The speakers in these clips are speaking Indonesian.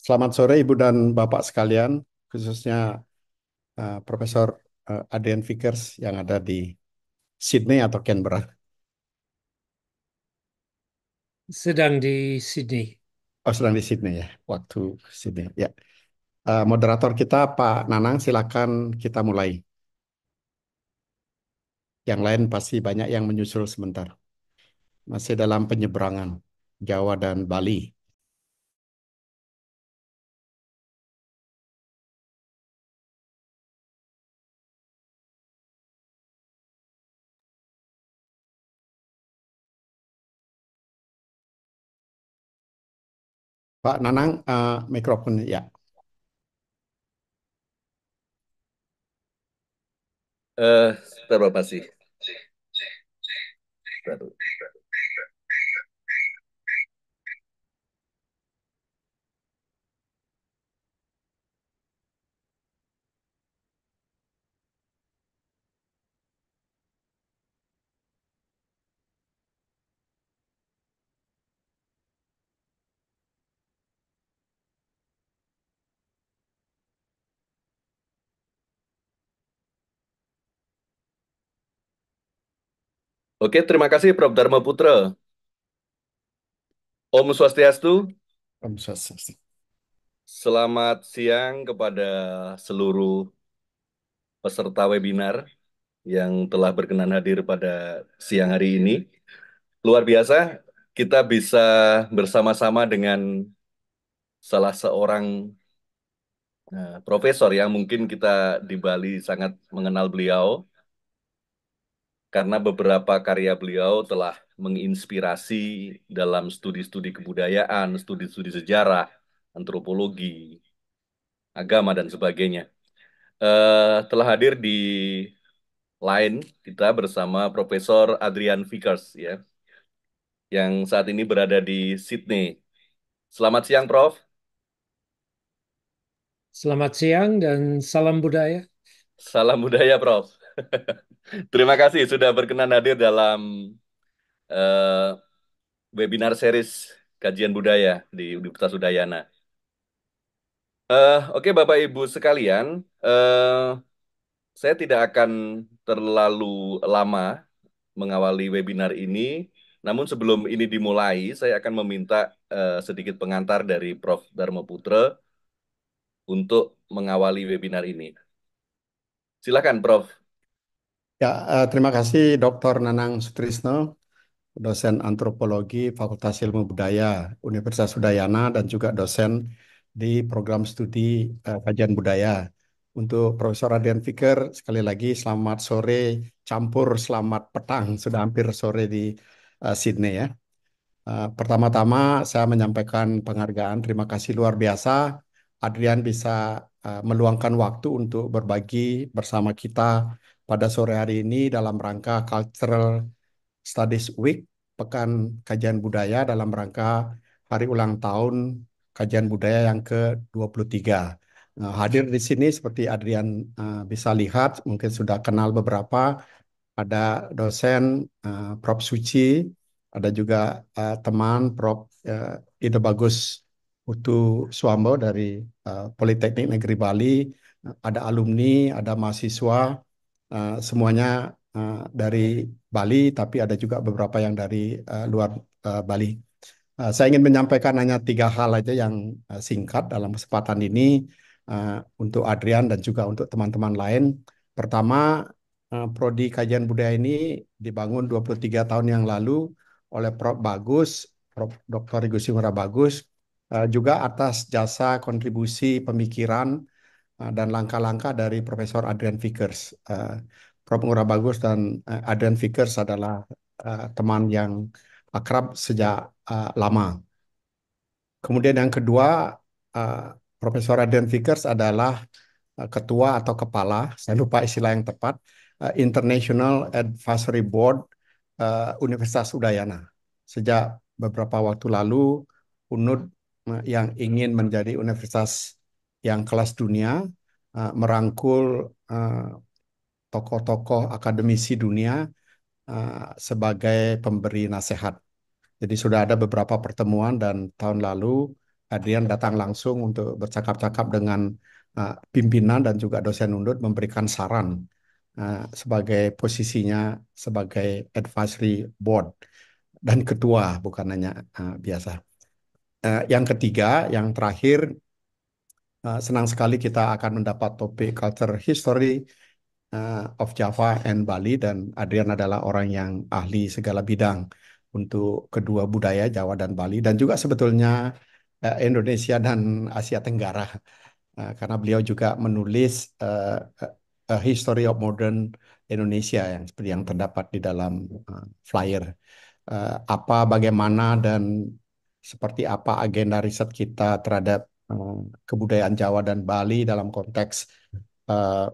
Selamat sore Ibu dan Bapak sekalian, khususnya Profesor Adrian Vickers yang ada di Sydney atau Canberra. Sedang di Sydney. Oh, sedang di Sydney ya, waktu Sydney. Ya, moderator kita Pak Nanang, silakan kita mulai. Yang lain pasti banyak yang menyusul sebentar. Masih dalam penyeberangan Jawa dan Bali. Pak Nanang, mikrofon ya. Eh, Terima kasih. Baru. Oke, terima kasih Prof. Dharma Putra. Om Swastiastu, Om Swastiastu. selamat siang kepada seluruh peserta webinar yang telah berkenan hadir pada siang hari ini. Luar biasa, kita bisa bersama-sama dengan salah seorang profesor yang mungkin kita di Bali sangat mengenal beliau, karena beberapa karya beliau telah menginspirasi dalam studi-studi kebudayaan, studi-studi sejarah, antropologi, agama, dan sebagainya. Telah hadir di line kita bersama Profesor Adrian Vickers, ya, yang saat ini berada di Sydney. Selamat siang, Prof. Selamat siang dan salam budaya. Salam budaya, Prof. Terima kasih sudah berkenan hadir dalam eh, webinar series kajian budaya di Universitas Udayana. Oke, Bapak Ibu sekalian, saya tidak akan terlalu lama mengawali webinar ini. Namun sebelum ini dimulai, saya akan meminta sedikit pengantar dari Prof. Dharma Putra untuk mengawali webinar ini. Silakan, Prof. Ya, terima kasih Dr. Nanang Sutrisno, dosen antropologi Fakultas Ilmu Budaya Universitas Udayana dan juga dosen di program studi kajian budaya. Untuk Profesor Adrian Fiker, sekali lagi selamat sore, campur selamat petang, sudah hampir sore di Sydney ya. Pertama-tama saya menyampaikan penghargaan, terima kasih luar biasa. Adrian bisa meluangkan waktu untuk berbagi bersama kita pada sore hari ini dalam rangka Cultural Studies Week, Pekan Kajian Budaya dalam rangka Hari Ulang Tahun Kajian Budaya yang ke-23. Hadir di sini seperti Adrian bisa lihat, mungkin sudah kenal beberapa, ada dosen Prof. Suci, ada juga teman Prof. Ida Bagus Putu Suambo dari Politeknik Negeri Bali, ada alumni, ada mahasiswa, semuanya dari Bali, tapi ada juga beberapa yang dari luar Bali. Saya ingin menyampaikan hanya 3 hal aja yang singkat dalam kesempatan ini untuk Adrian dan juga untuk teman-teman lain. Pertama, Prodi Kajian Budaya ini dibangun 23 tahun yang lalu oleh Prof. Bagus, Prof. Dr. Igusti Ngurah Bagus, juga atas jasa kontribusi pemikiran dan langkah-langkah dari Profesor Adrian Vickers. Prof. Ngurah Bagus dan Adrian Vickers adalah teman yang akrab sejak lama. Kemudian yang kedua, uh, Profesor Adrian Vickers adalah ketua atau kepala, saya lupa istilah yang tepat, International Advisory Board Universitas Udayana. Sejak beberapa waktu lalu, UNUD yang ingin menjadi universitas yang kelas dunia, merangkul tokoh-tokoh akademisi dunia sebagai pemberi nasihat. Jadi sudah ada beberapa pertemuan dan tahun lalu Adrian datang langsung untuk bercakap-cakap dengan pimpinan dan juga dosen undut memberikan saran sebagai posisinya sebagai advisory board dan ketua bukan hanya biasa. Yang ketiga, yang terakhir, senang sekali kita akan mendapat topik culture history of Java and Bali dan Adrian adalah orang yang ahli segala bidang untuk kedua budaya Jawa dan Bali dan juga sebetulnya Indonesia dan Asia Tenggara. Karena beliau juga menulis A History of Modern Indonesia yang seperti yang terdapat di dalam flyer. Apa, bagaimana, dan seperti apa agenda riset kita terhadap kebudayaan Jawa dan Bali dalam konteks eh,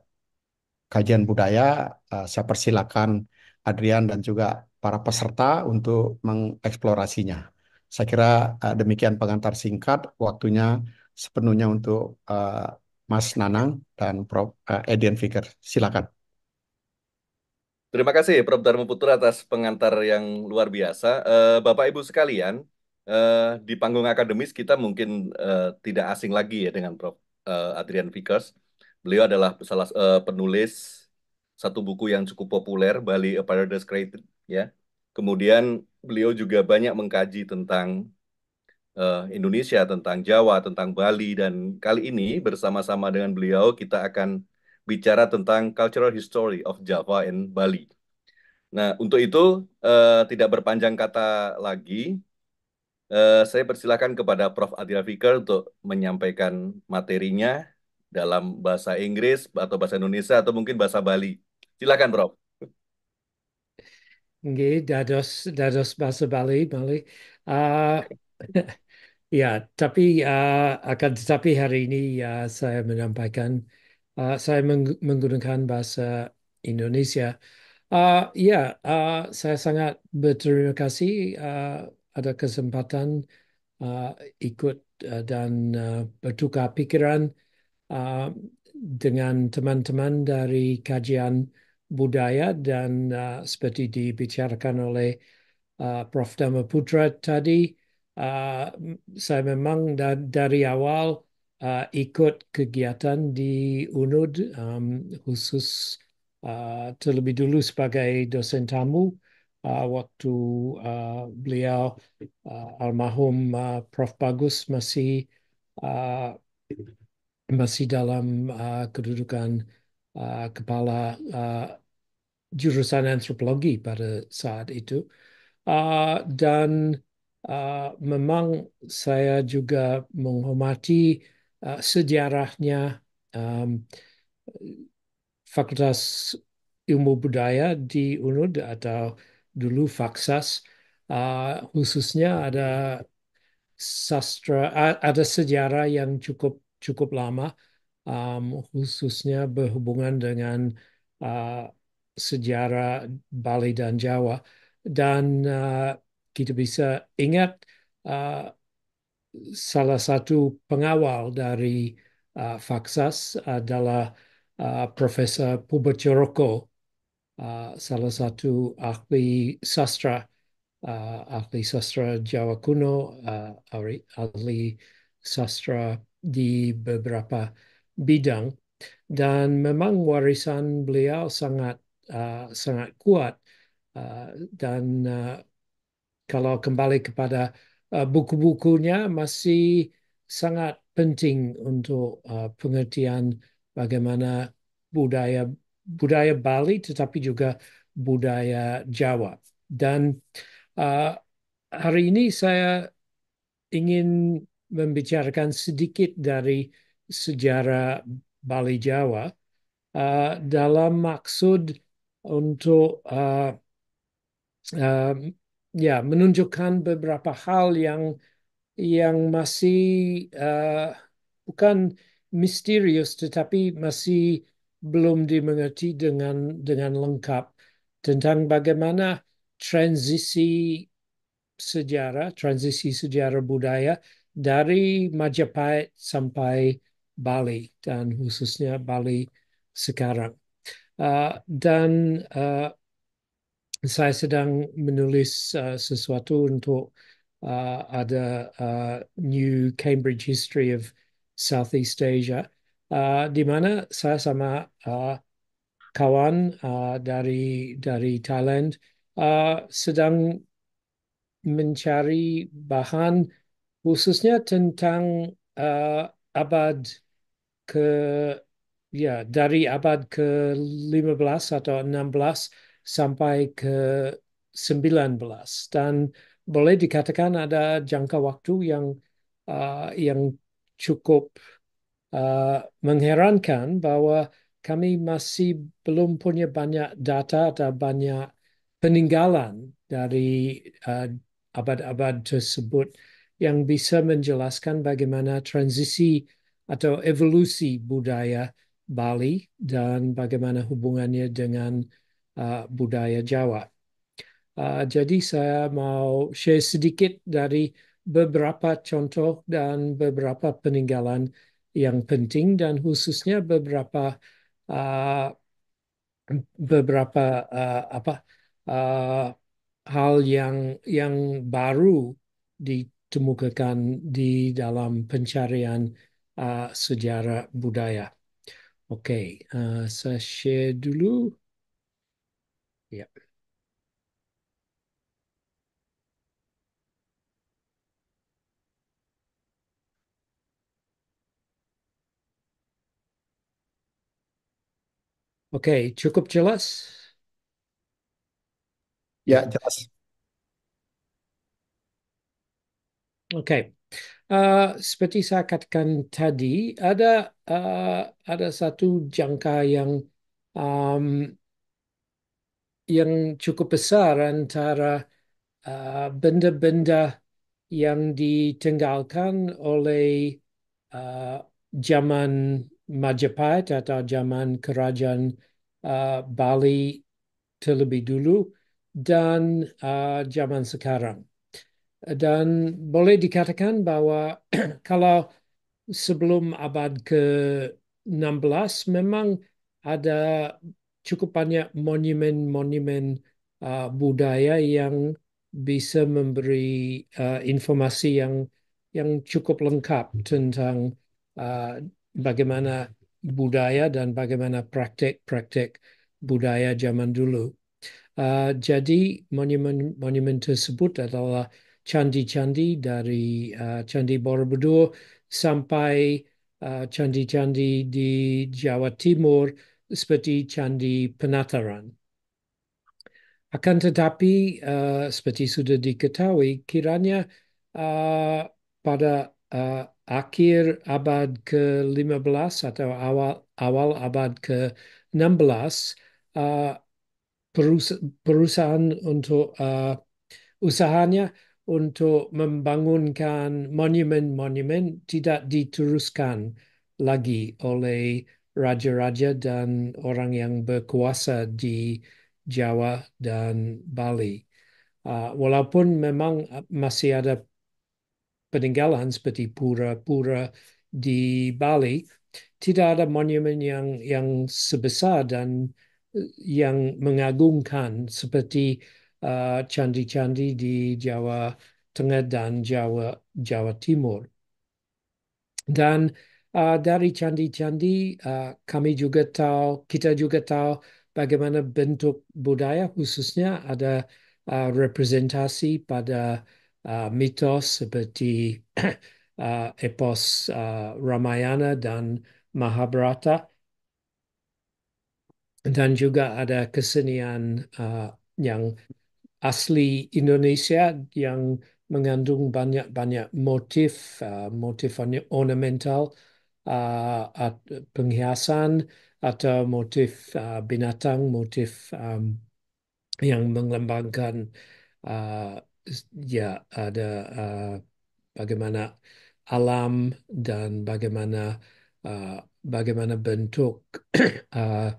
kajian budaya. Saya persilakan Adrian dan juga para peserta untuk mengeksplorasinya. Saya kira demikian pengantar singkat, waktunya sepenuhnya untuk Mas Nanang dan Prof. Edian Fikir. Silakan. Terima kasih Prof. Dharma Putra atas pengantar yang luar biasa. Bapak Ibu sekalian, di panggung akademis kita mungkin tidak asing lagi ya dengan Prof. Adrian Vickers. Beliau adalah salah penulis satu buku yang cukup populer, Bali A Paradise Created, ya. Kemudian beliau juga banyak mengkaji tentang Indonesia, tentang Jawa, tentang Bali, dan kali ini bersama-sama dengan beliau kita akan bicara tentang cultural history of Java and Bali. Nah, untuk itu tidak berpanjang kata lagi, saya persilakan kepada Prof. Adria Fikar untuk menyampaikan materinya dalam bahasa Inggris atau bahasa Indonesia atau mungkin bahasa Bali. Silakan, Prof. Nggih, dados bahasa Bali, Bali. Uh, ya, tapi akan tetapi hari ini saya menyampaikan, saya menggunakan bahasa Indonesia. Ya, saya sangat berterima kasih ada kesempatan uh, ikut dan bertukar pikiran uh, dengan teman-teman dari kajian budaya dan seperti dibicarakan oleh Prof. Dharma Putra tadi, uh, saya memang dari awal ikut kegiatan di UNUD, khusus terlebih dulu sebagai dosen tamu waktu beliau almarhum Prof. Bagus masih dalam kedudukan kepala jurusan antropologi pada saat itu. Dan memang saya juga menghormati sejarahnya um, Fakultas Ilmu Budaya di UNUD atau dulu Faksas, khususnya ada ada sejarah yang cukup cukup lama, khususnya berhubungan dengan uh, sejarah Bali dan Jawa. Dan kita bisa ingat uh, salah satu pengawal dari Faksas adalah Profesor Purbacyoroko, salah satu ahli sastra, ahli sastra Jawa kuno, ahli sastra di beberapa bidang. Dan memang warisan beliau sangat sangat kuat. Dan kalau kembali kepada buku-bukunya masih sangat penting untuk pengertian bagaimana budaya budaya Bali tetapi juga budaya Jawa. Dan uh, hari ini saya ingin membicarakan sedikit dari sejarah Bali Jawa dalam maksud untuk ya menunjukkan beberapa hal yang masih bukan misterius tetapi masih belum dimengerti dengan lengkap tentang bagaimana transisi transisi sejarah budaya dari Majapahit sampai Bali dan khususnya Bali sekarang. Dan saya sedang menulis sesuatu untuk ada New Cambridge History of Southeast Asia, di mana saya sama kawan dari Thailand sedang mencari bahan khususnya tentang abad ke dari abad ke-15 atau 16 sampai ke-19, dan boleh dikatakan ada jangka waktu yang cukup mengherankan bahwa kami masih belum punya banyak data atau banyak peninggalan dari uh, abad-abad tersebut yang bisa menjelaskan bagaimana transisi atau evolusi budaya Bali dan bagaimana hubungannya dengan budaya Jawa. Jadi saya mau share sedikit dari beberapa contoh dan beberapa peninggalan yang penting, dan khususnya uh, beberapa apa uh, hal yang baru ditemukan di dalam pencarian sejarah budaya. Oke, saya share dulu. Ya. Oke, cukup jelas? Ya, jelas. Oke. Seperti saya katakan tadi, ada satu jangka um, yang cukup besar antara benda-benda yang ditinggalkan oleh uh, zaman Majapahit atau zaman kerajaan Bali terlebih dulu dan zaman sekarang. Dan boleh dikatakan bahwa kalau sebelum abad ke-16 memang ada cukup banyak monumen-monumen budaya yang bisa memberi informasi yang cukup lengkap tentang uh, bagaimana budaya dan bagaimana praktek-praktek budaya zaman dulu. Jadi monumen-monumen tersebut adalah candi-candi dari Candi Borobudur sampai candi-candi di Jawa Timur seperti Candi Penataran. Akan tetapi seperti sudah diketahui, kiranya pada akhir abad ke-15 atau awal abad ke-16, perusahaan untuk usahanya untuk membangunkan monumen-monumen tidak diteruskan lagi oleh raja-raja dan orang yang berkuasa di Jawa dan Bali. Walaupun memang masih ada peninggalan seperti pura-pura di Bali, tidak ada monumen yang sebesar dan yang mengagumkan seperti candi-candi di Jawa Tengah dan Jawa Timur. Dan dari candi-candi kita juga tahu bagaimana bentuk budaya, khususnya ada representasi pada mitos seperti epos Ramayana dan Mahabharata, dan juga ada kesenian yang asli Indonesia yang mengandung banyak-banyak motif ornamental, penghiasan atau motif binatang, motif yang melambangkan uh, ya ada bagaimana alam dan uh, bagaimana bentuk uh,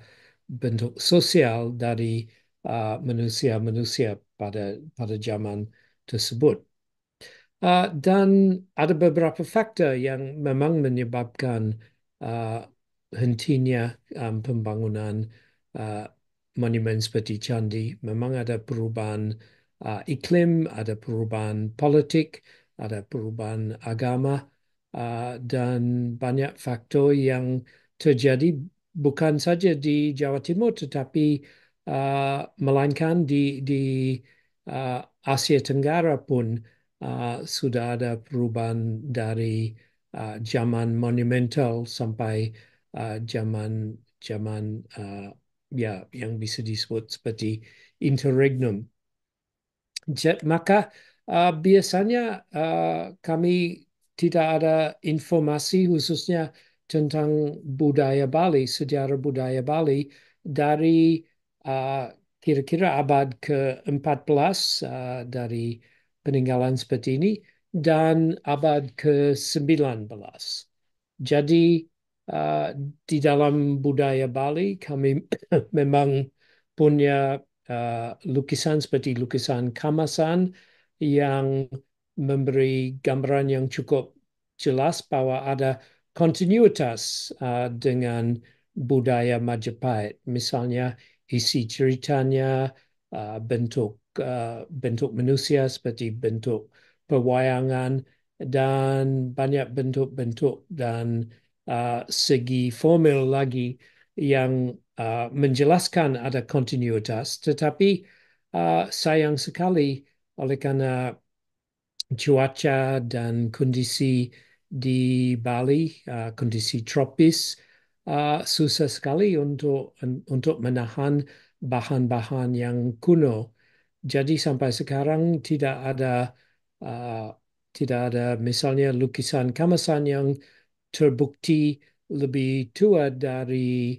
bentuk sosial dari manusia-manusia pada zaman tersebut. Dan ada beberapa faktor yang memang menyebabkan hentinya pembangunan uh, monumen seperti candi. Memang ada perubahan iklim, ada perubahan politik, ada perubahan agama, dan banyak faktor yang terjadi bukan saja di Jawa Timur tetapi melainkan di Asia Tenggara pun sudah ada perubahan dari zaman monumental sampai zaman ya yang bisa disebut seperti interregnum. Maka biasanya kami tidak ada informasi khususnya tentang budaya Bali, sejarah budaya Bali dari kira-kira abad ke-14 dari peninggalan seperti ini dan abad ke-19. Jadi di dalam budaya Bali kami memang punya lukisan seperti lukisan Kamasan yang memberi gambaran yang cukup jelas bahwa ada kontinuitas dengan budaya Majapahit. Misalnya isi ceritanya, bentuk manusia seperti bentuk pewayangan dan banyak bentuk-bentuk dan segi formil lagi yang menjelaskan ada kontinuitas, tetapi sayang sekali oleh karena cuaca dan kondisi di Bali, kondisi tropis, susah sekali untuk menahan bahan-bahan yang kuno. Jadi sampai sekarang uh, tidak ada misalnya lukisan Kamasan yang terbukti lebih tua dari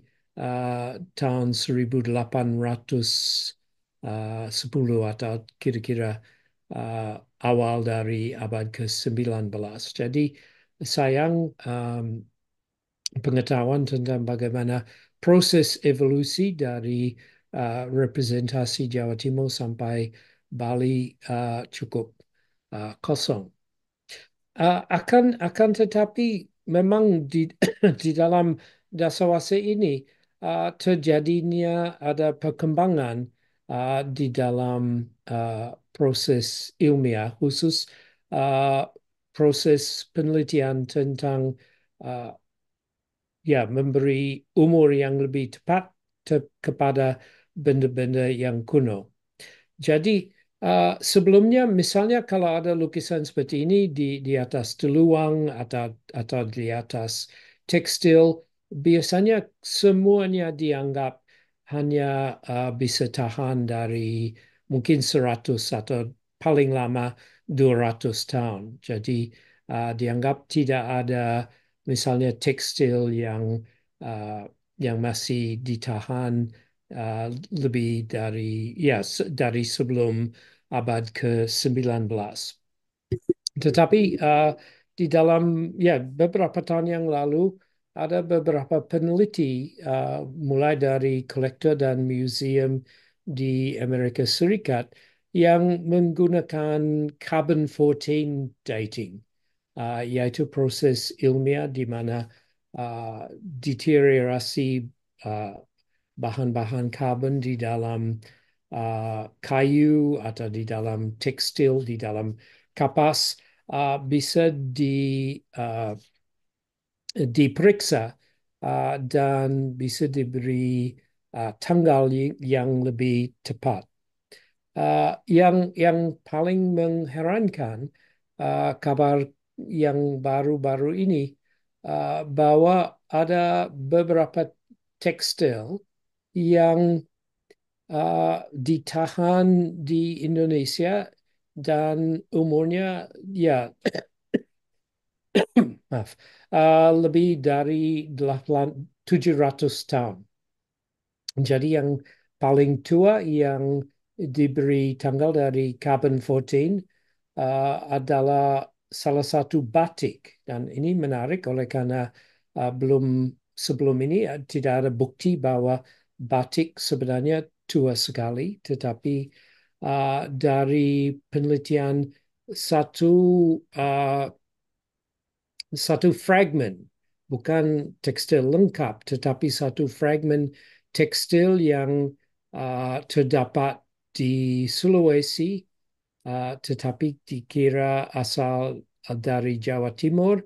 tahun 1810 atau kira-kira awal dari abad ke-19. Jadi sayang pengetahuan tentang bagaimana proses evolusi dari representasi Jawa Timur sampai Bali cukup kosong. Akan tetapi memang di dalam dasawasa ini terjadinya ada perkembangan di dalam proses ilmiah khusus proses penelitian tentang ya memberi umur yang lebih tepat kepada benda-benda yang kuno. Jadi sebelumnya misalnya kalau ada lukisan seperti ini di atas teluang atau di atas tekstil, biasanya semuanya dianggap hanya bisa tahan dari mungkin 100 atau paling lama 200 tahun. Jadi dianggap tidak ada misalnya tekstil uh, yang masih ditahan lebih dari sebelum abad ke-19. Tetapi di dalam beberapa tahun yang lalu ada beberapa peneliti mulai dari kolektor dan museum di Amerika Serikat yang menggunakan carbon 14 dating, yaitu proses ilmiah di mana deteriorasi bahan-bahan karbon di dalam kayu atau di dalam tekstil, di dalam kapas bisa diperiksa dan bisa diberi tanggal yang lebih tepat. Yang paling mengherankan kabar yang baru-baru ini bahwa ada beberapa tekstil yang ditahan di Indonesia dan umurnya maaf lebih dari 700 tahun. Jadi yang paling tua yang diberi tanggal dari carbon 14 adalah salah satu batik, dan ini menarik oleh karena sebelum ini tidak ada bukti bahwa batik sebenarnya tua sekali, tetapi dari penelitian satu fragmen, bukan tekstil lengkap, tetapi satu fragmen tekstil yang terdapat di Sulawesi tetapi dikira asal dari Jawa Timur,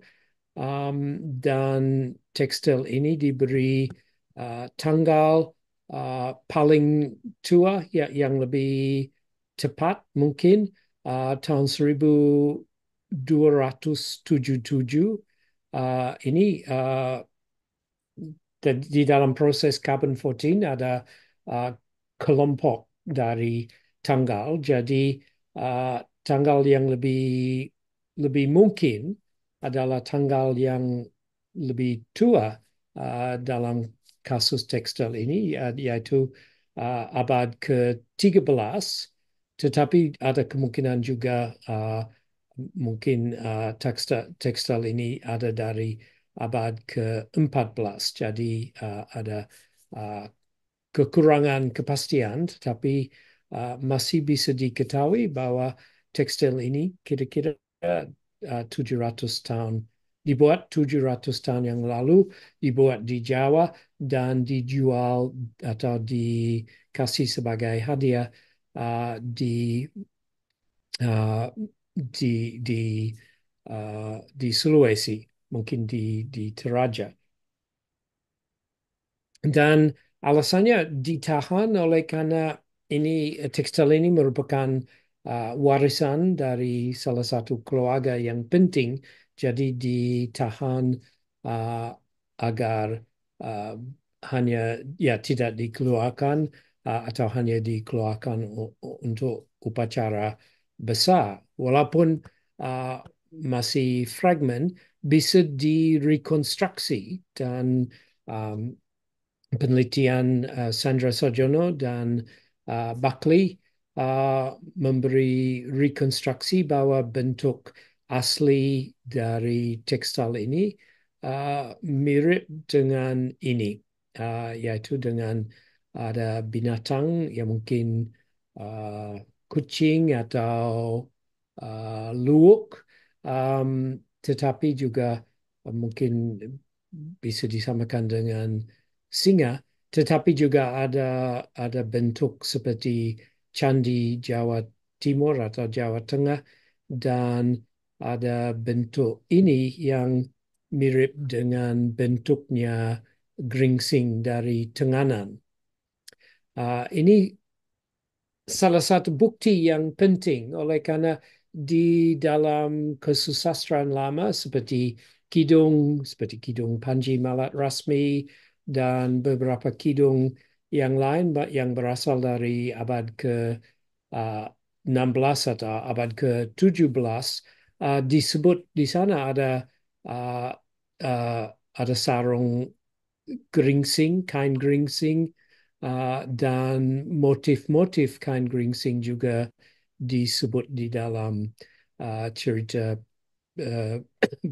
dan tekstil ini diberi tanggal paling tua yang lebih tepat mungkin tahun 1277. Ini di dalam proses carbon 14 ada kelompok dari tanggal. Jadi tanggal yang lebih mungkin adalah tanggal yang lebih tua dalam kasus tekstil ini, yaitu abad ke-13. Tetapi ada kemungkinan juga mungkin tekstil ini ada dari abad ke-14. Jadi ada kekurangan kepastian, tetapi masih bisa diketahui bahwa tekstil ini kira-kira 700 tahun dibuat 700 tahun yang lalu, dibuat di Jawa dan dijual atau dikasih sebagai hadiah di uh, di Sulawesi, mungkin di Toraja. Dan alasannya ditahan oleh karena tekstil ini merupakan warisan dari salah satu keluarga yang penting, jadi ditahan agar uh, hanya tidak dikeluarkan atau hanya dikeluarkan untuk upacara besar, walaupun masih fragmen bisa direkonstruksi dan penelitian Sandra Sarjono dan Buckley memberi rekonstruksi bahwa bentuk asli dari tekstil ini mirip dengan ini, yaitu dengan ada binatang yang mungkin kucing atau luwuk, tetapi juga mungkin bisa disamakan dengan singa, tetapi juga ada bentuk seperti candi Jawa Timur atau Jawa Tengah, dan ada bentuk ini yang mirip dengan bentuknya geringsing dari Tenganan. Ini salah satu bukti yang penting oleh karena di dalam kesusastraan lama seperti Kidung Panji Malat Rasmi dan beberapa kidung yang lain yang berasal dari abad ke-16 atau abad ke-17, disebut di sana uh, uh, ada sarung geringsing, kain geringsing, dan motif-motif kain geringsing juga disebut di dalam cerita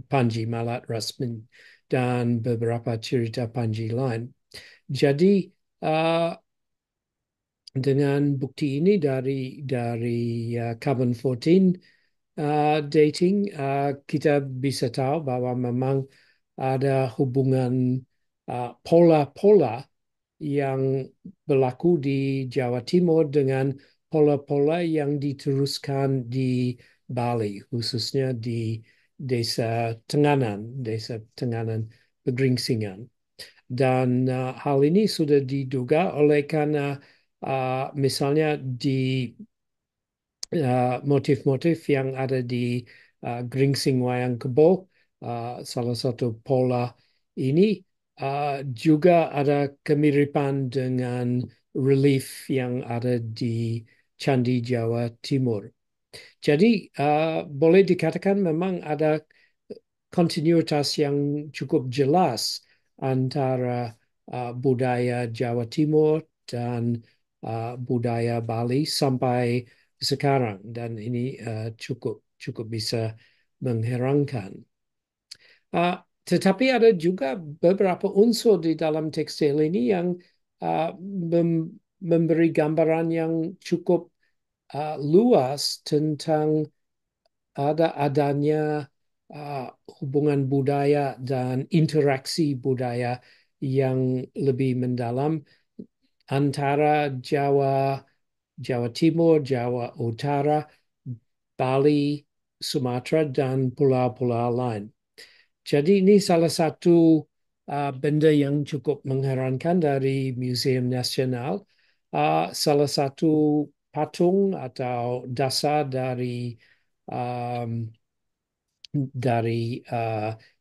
Panji Malat Rasmin dan beberapa cerita Panji lain. Jadi dengan bukti ini dari carbon 14 dating, kita bisa tahu bahwa memang ada hubungan pola-pola yang berlaku di Jawa Timur dengan pola-pola yang diteruskan di Bali, khususnya di desa Tenganan Pegeringsingan. Dan hal ini sudah diduga oleh karena misalnya di motif-motif yang ada di geringsing wayang kebo, salah satu pola ini juga ada kemiripan dengan relief yang ada di Candi Jawa Timur. Jadi boleh dikatakan memang ada kontinuitas yang cukup jelas antara budaya Jawa Timur dan budaya Bali sampai sekarang, dan ini cukup bisa mengherankan. Tetapi ada juga beberapa unsur di dalam tekstil ini yang memberi gambaran yang cukup luas tentang adanya hubungan budaya dan interaksi budaya yang lebih mendalam antara Jawa Timur, Jawa Utara, Bali, Sumatera, dan pulau-pulau lain. Jadi ini salah satu benda yang cukup mengherankan dari Museum Nasional. Salah satu patung atau dasar um, dari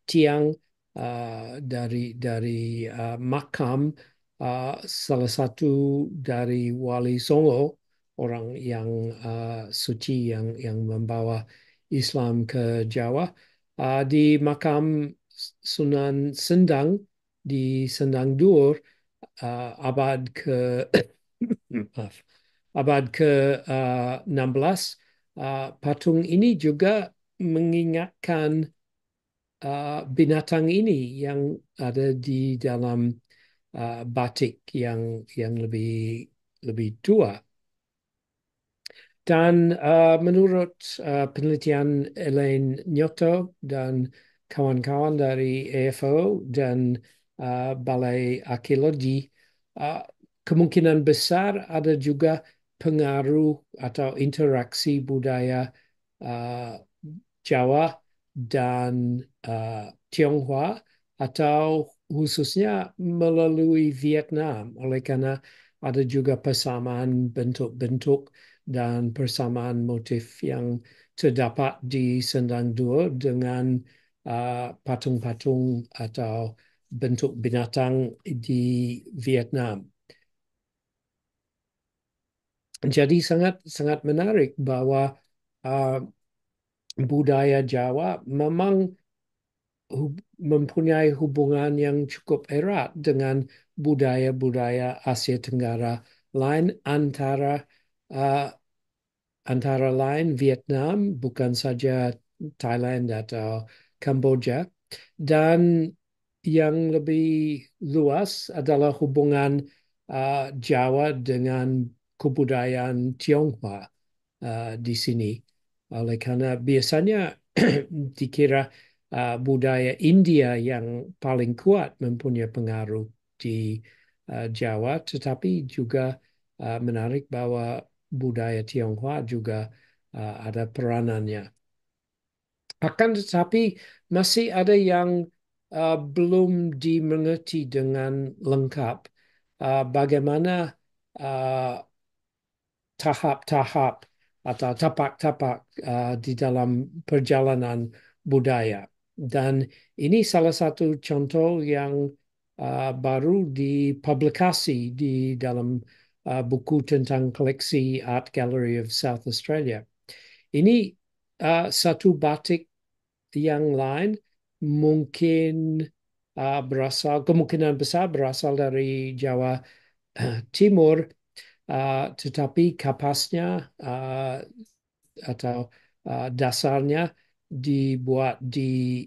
tiang dari makam salah satu dari Wali Songo, orang yang suci yang membawa Islam ke Jawa, di makam Sunan Sendang di Sendang Dur, abad ke maaf, abad ke-16. Patung ini juga mengingatkan binatang ini yang ada di dalam batik yang lebih tua. Dan menurut penelitian Elaine Nyoto dan kawan-kawan dari AFO dan Balai Arkeologi, uh, kemungkinan besar ada juga pengaruh atau interaksi budaya uh, Jawa dan Tionghoa, atau khususnya melalui Vietnam, oleh karena ada juga persamaan bentuk-bentuk dan persamaan motif yang terdapat di Sendang Dua dengan patung-patung atau bentuk binatang di Vietnam. Jadi sangat sangat menarik bahwa uh, budaya Jawa memang mempunyai hubungan yang cukup erat dengan budaya-budaya Asia Tenggara lain, uh, antara lain Vietnam, bukan saja Thailand atau Kamboja. Dan yang lebih luas adalah hubungan Jawa dengan kebudayaan Tionghoa di sini. Oleh karena biasanya dikira budaya India yang paling kuat mempunyai pengaruh di Jawa, tetapi juga menarik bahwa budaya Tionghoa juga ada peranannya. Akan tetapi masih ada yang belum dimengerti dengan lengkap, bagaimana uh, tahap-tahap atau tapak-tapak di dalam perjalanan budaya. Dan ini salah satu contoh yang baru dipublikasi di dalam buku tentang koleksi Art Gallery of South Australia. Ini satu batik yang lain mungkin kemungkinan besar berasal dari Jawa Timur, tetapi kapasnya atau dasarnya dibuat di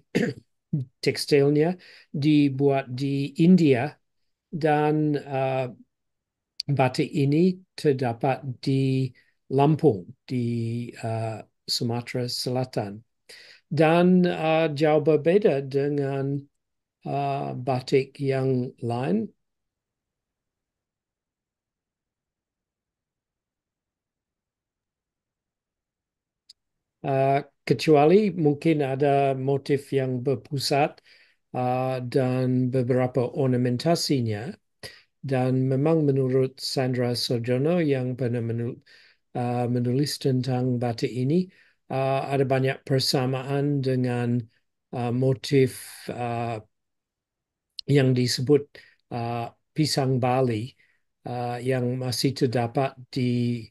tekstilnya dibuat di India, dan batik ini terdapat di Lampung di Sumatera Selatan, dan jauh berbeda dengan batik yang lain. Kecuali mungkin ada motif yang berpusat dan beberapa ornamentasinya. Dan memang menurut Sandra Sojono yang pernah menulis tentang batik ini, ada banyak persamaan dengan motif yang disebut pisang Bali yang masih terdapat di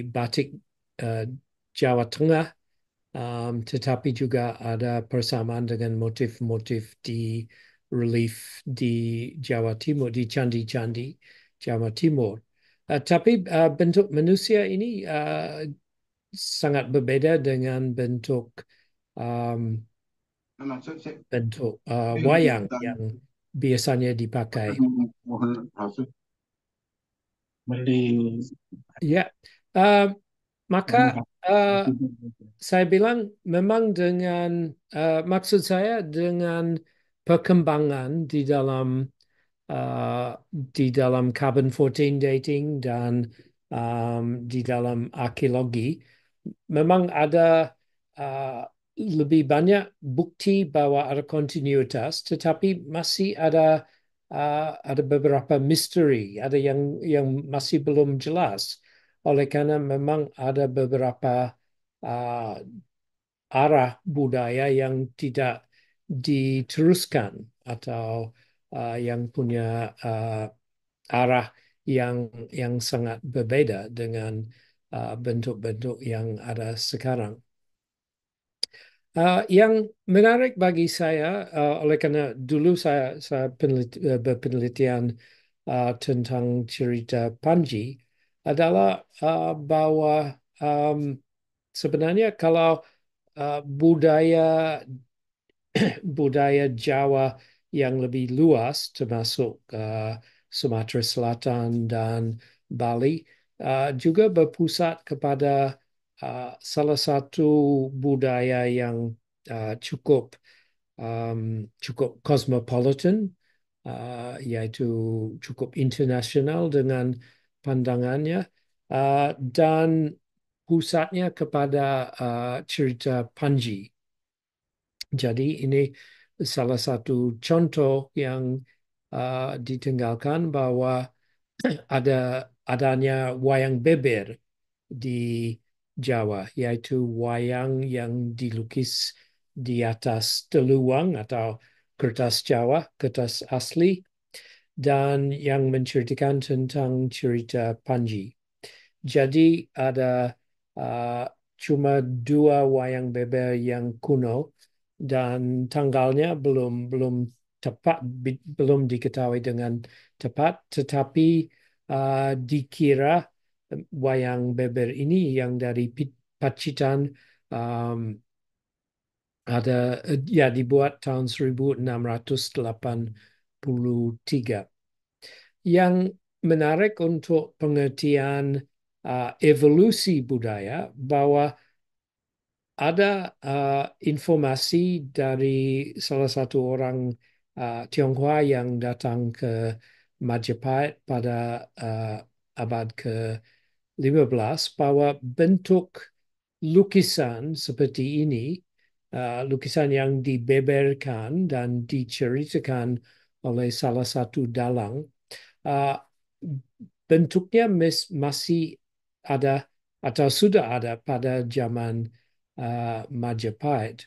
batik Jawa Tengah, tetapi juga ada persamaan dengan motif-motif di relief di Jawa Timur, di candi-candi Jawa Timur. Tapi bentuk manusia ini sangat berbeda dengan um, bentuk wayang yang biasanya dipakai. Ya, maka saya bilang memang dengan maksud saya dengan perkembangan di dalam carbon 14 dating dan di dalam arkeologi, memang ada lebih banyak bukti bahwa ada kontinuitas, tetapi masih ada beberapa misteri, ada yang masih belum jelas. Oleh karena memang ada beberapa uh, arah budaya yang tidak diteruskan atau yang punya arah yang sangat berbeda dengan bentuk-bentuk yang ada sekarang. Yang menarik bagi saya, oleh karena dulu saya berpenelitian tentang cerita Panji, adalah bahwa sebenarnya kalau budaya budaya Jawa yang lebih luas, termasuk Sumatera Selatan dan Bali, juga berpusat kepada salah satu budaya yang cukup cukup cosmopolitan, yaitu cukup internasional dengan pandangannya, dan pusatnya kepada cerita Panji. Jadi ini salah satu contoh yang ditinggalkan bahwa adanya wayang beber di Jawa, yaitu wayang yang dilukis di atas teluang atau kertas Jawa, kertas asli, dan yang menceritakan tentang cerita Panji. Jadi ada uh, cuma dua wayang beber yang kuno dan tanggalnya belum tepat, belum diketahui dengan tepat, tetapi dikira wayang beber ini yang dari Pacitan, um, ya dibuat tahun 1683. Yang menarik untuk pengertian evolusi budaya, bahwa ada informasi dari salah satu orang Tionghoa yang datang ke Majapahit pada abad ke-15, bahwa bentuk lukisan seperti ini, lukisan yang dibeberkan dan diceritakan oleh salah satu dalang, bentuknya masih ada atau sudah ada pada zaman Majapahit.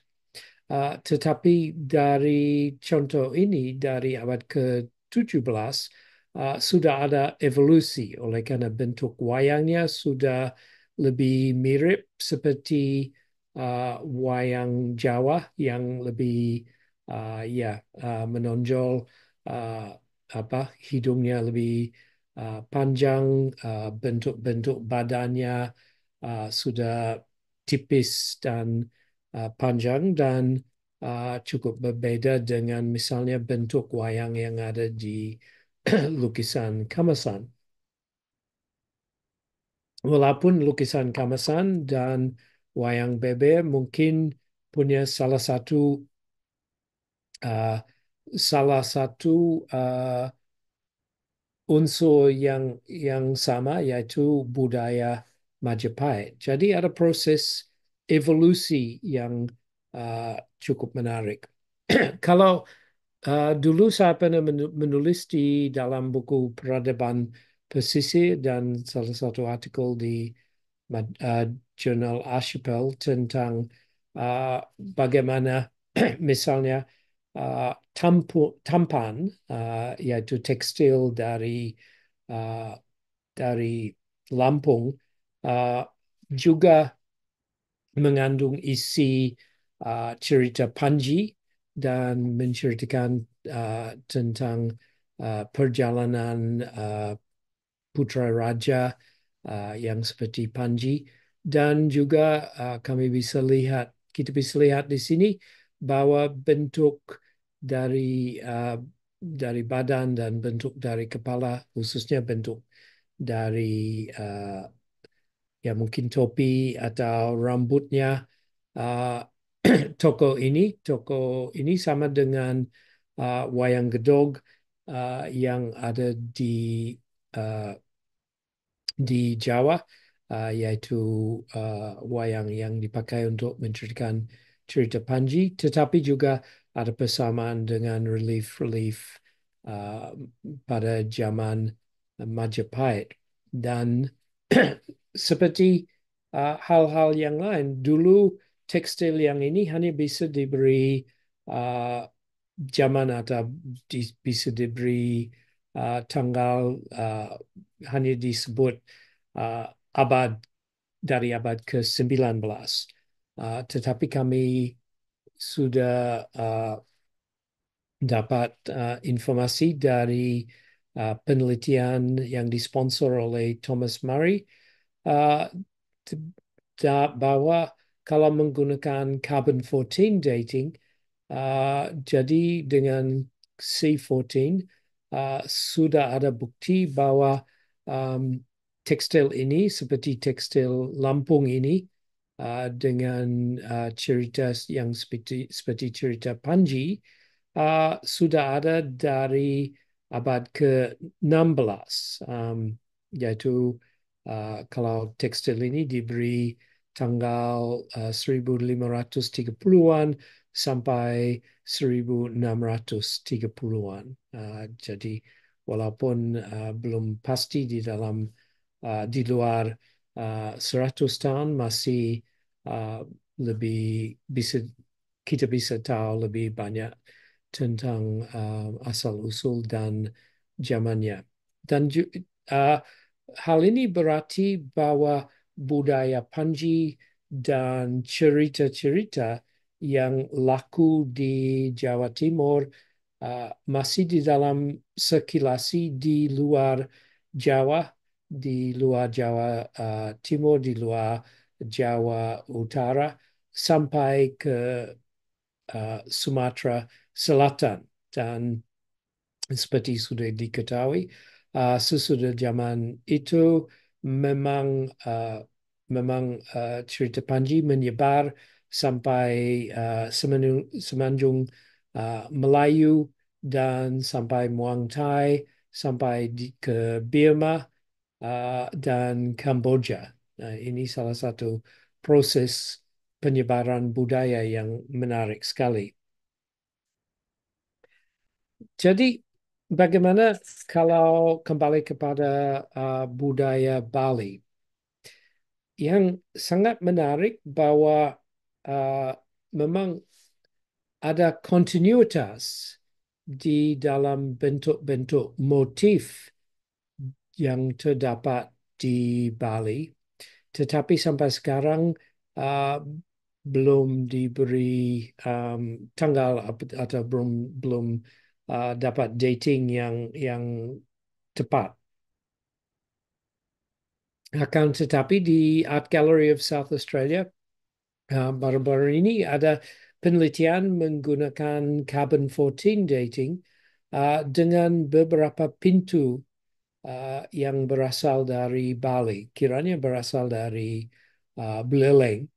Tetapi dari contoh ini dari abad ke-17 sudah ada evolusi, oleh karena bentuk wayangnya sudah lebih mirip seperti wayang Jawa yang lebih menonjol, uh, hidungnya lebih panjang, bentuk-bentuk badannya sudah tipis dan panjang, dan cukup berbeda dengan misalnya bentuk wayang yang ada di lukisan Kamasan. Walaupun lukisan Kamasan dan wayang beber mungkin punya uh, salah satu unsur yang sama, yaitu budaya Majapahit. Jadi ada proses evolusi yang cukup menarik. Kalau dulu saya pernah menulis di dalam buku Peradaban Pesisir dan salah satu artikel di jurnal Archipel tentang bagaimana misalnya tampan, yaitu tekstil uh, dari Lampung, juga mengandung isi cerita Panji dan menceritakan tentang perjalanan putra raja yang seperti Panji. Dan juga kita bisa lihat di sini bahwa bentuk dari badan dan bentuk dari kepala, khususnya bentuk dari ya mungkin topi atau rambutnya, uh, toko ini sama dengan wayang gedog yang ada uh, di Jawa, yaitu wayang yang dipakai untuk menceritakan cerita Panji, tetapi juga ada persamaan dengan relief-relief pada zaman Majapahit. Dan seperti hal-hal yang lain, dulu tekstil yang ini hanya bisa diberi zaman atau bisa diberi tanggal hanya disebut abad dari abad ke-19. Tetapi kami sudah dapat informasi dari penelitian yang disponsor oleh Thomas Murray bahwa kalau menggunakan carbon 14 dating, jadi dengan C14 sudah ada bukti bahwa tekstil ini seperti tekstil Lampung ini dengan cerita yang seperti cerita Panji sudah ada dari abad ke-16, yaitu kalau tekstil ini diberi tanggal 1530-an sampai 1630-an. Jadi walaupun belum pasti di luar 100 tahun masih lebih kita bisa tahu lebih banyak tentang asal-usul dan zamannya. Dan hal ini berarti bahwa budaya Panji dan cerita-cerita yang laku di Jawa Timur masih di dalam sirkulasi di luar Jawa, Timur, di luar Jawa Utara, sampai ke Sumatera Selatan. Dan seperti sudah diketahui, sesudah zaman itu memang cerita Panji menyebar sampai semenanjung Melayu dan sampai Muang Thai, sampai ke Burma dan Kamboja. Ini salah satu proses penyebaran budaya yang menarik sekali. Jadi bagaimana kalau kembali kepada budaya Bali? Yang sangat menarik bahwa memang ada kontinuitas di dalam bentuk-bentuk motif yang terdapat di Bali, tetapi sampai sekarang belum diberi tanggal atau belum dapat dating yang tepat. Akan tetapi di Art Gallery of South Australia baru-baru ini ada penelitian menggunakan carbon 14 dating dengan beberapa pintu yang berasal dari Bali, kiranya berasal dari Buleleng.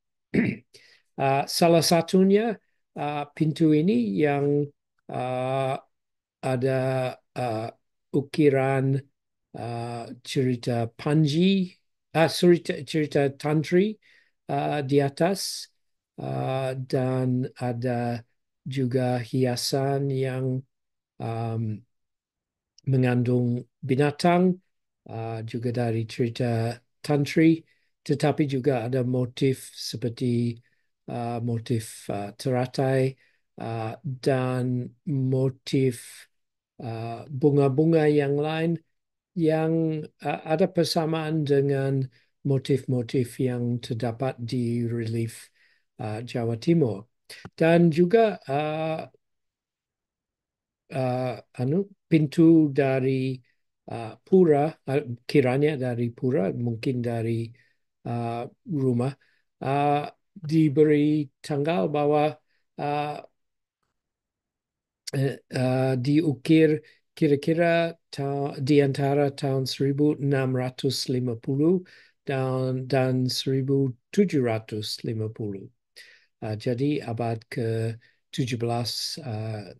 Salah satunya pintu ini yang ada ukiran cerita Panji, cerita Tantri di atas, dan ada juga hiasan yang mengandung binatang, juga dari cerita Tantri, tetapi juga ada motif seperti motif teratai dan motif bunga-bunga yang lain yang ada persamaan dengan motif-motif yang terdapat di relief Jawa Timur. Dan juga pintu dari pura, kiranya dari pura, mungkin dari rumah, diberi tanggal bahwa diukir kira-kira di antara tahun 1650 dan 1750. Jadi abad ke-17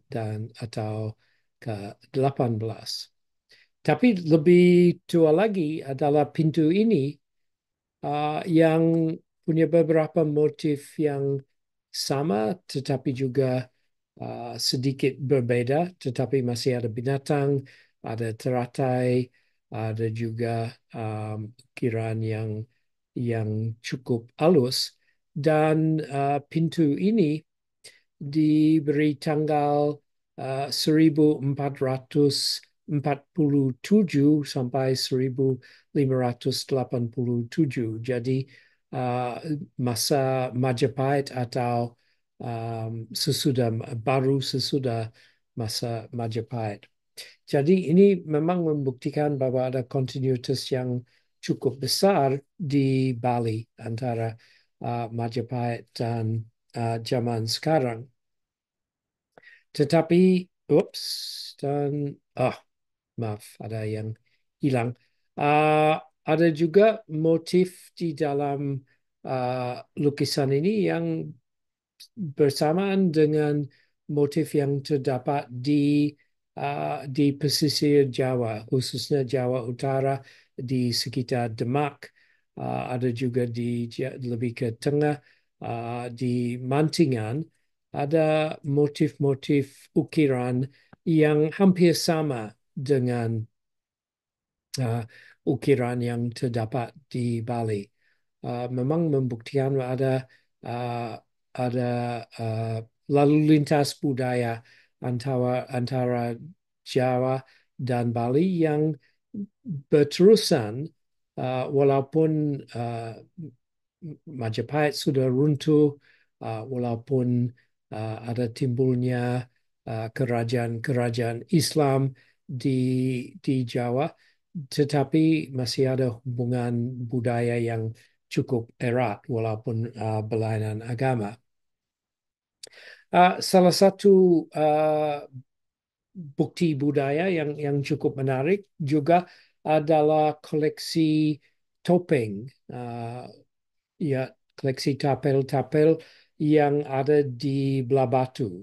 dan atau ke-18. Tapi lebih tua lagi adalah pintu ini yang punya beberapa motif yang sama, tetapi juga sedikit berbeda, tetapi masih ada binatang, ada teratai, ada juga ukiran yang cukup halus. Dan pintu ini diberi tanggal 1447 sampai 1587. Jadi masa Majapahit atau sesudah masa Majapahit. Jadi ini memang membuktikan bahwa ada kontinuitas yang cukup besar di Bali antara Majapahit dan zaman sekarang. Tetapi, ups, dan maaf, ada yang hilang. Ada juga motif di dalam lukisan ini yang bersamaan dengan motif yang terdapat di pesisir Jawa, khususnya Jawa Utara di sekitar Demak. Ada juga lebih ke tengah di Mantingan. Ada motif-motif ukiran yang hampir sama dengan ukiran yang terdapat di Bali. Memang membuktikan uh, ada lalu lintas budaya antara Jawa dan Bali yang berterusan, walaupun Majapahit sudah runtuh, walaupun ada timbulnya kerajaan-kerajaan Islam di Jawa, tetapi masih ada hubungan budaya yang cukup erat walaupun berlainan agama. Salah satu bukti budaya yang cukup menarik juga adalah koleksi topeng, ya, koleksi tapel-tapel yang ada di Belah Batu.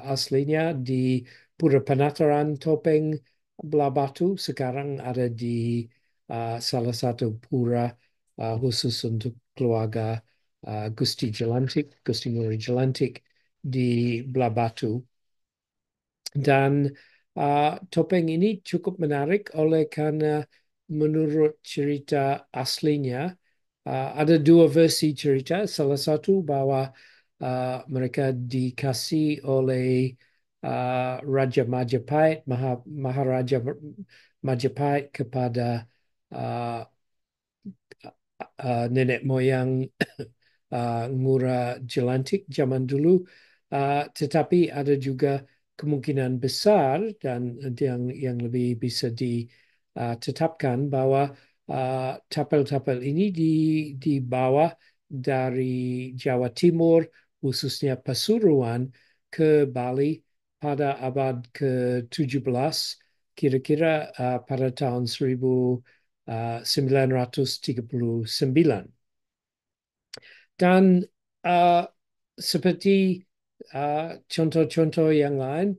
Aslinya di Pura Penataran topeng Belah Batu, sekarang ada di salah satu pura khusus untuk keluarga Gusti Jelantik, Gusti Ngurah Jelantik di Belah Batu. Dan topeng ini cukup menarik oleh karena menurut cerita aslinya ada dua versi cerita. Salah satu bahwa mereka dikasih oleh Raja Majapahit, Maharaja Majapahit kepada uh, nenek moyang Ngurah Jelantik zaman dulu, tetapi ada juga kemungkinan besar dan yang lebih bisa ditetapkan bahwa tapel-tapel ini dibawa dari Jawa Timur, khususnya Pasuruan, ke Bali pada abad ke-17, kira-kira pada tahun 1939. Dan seperti contoh-contoh yang lain,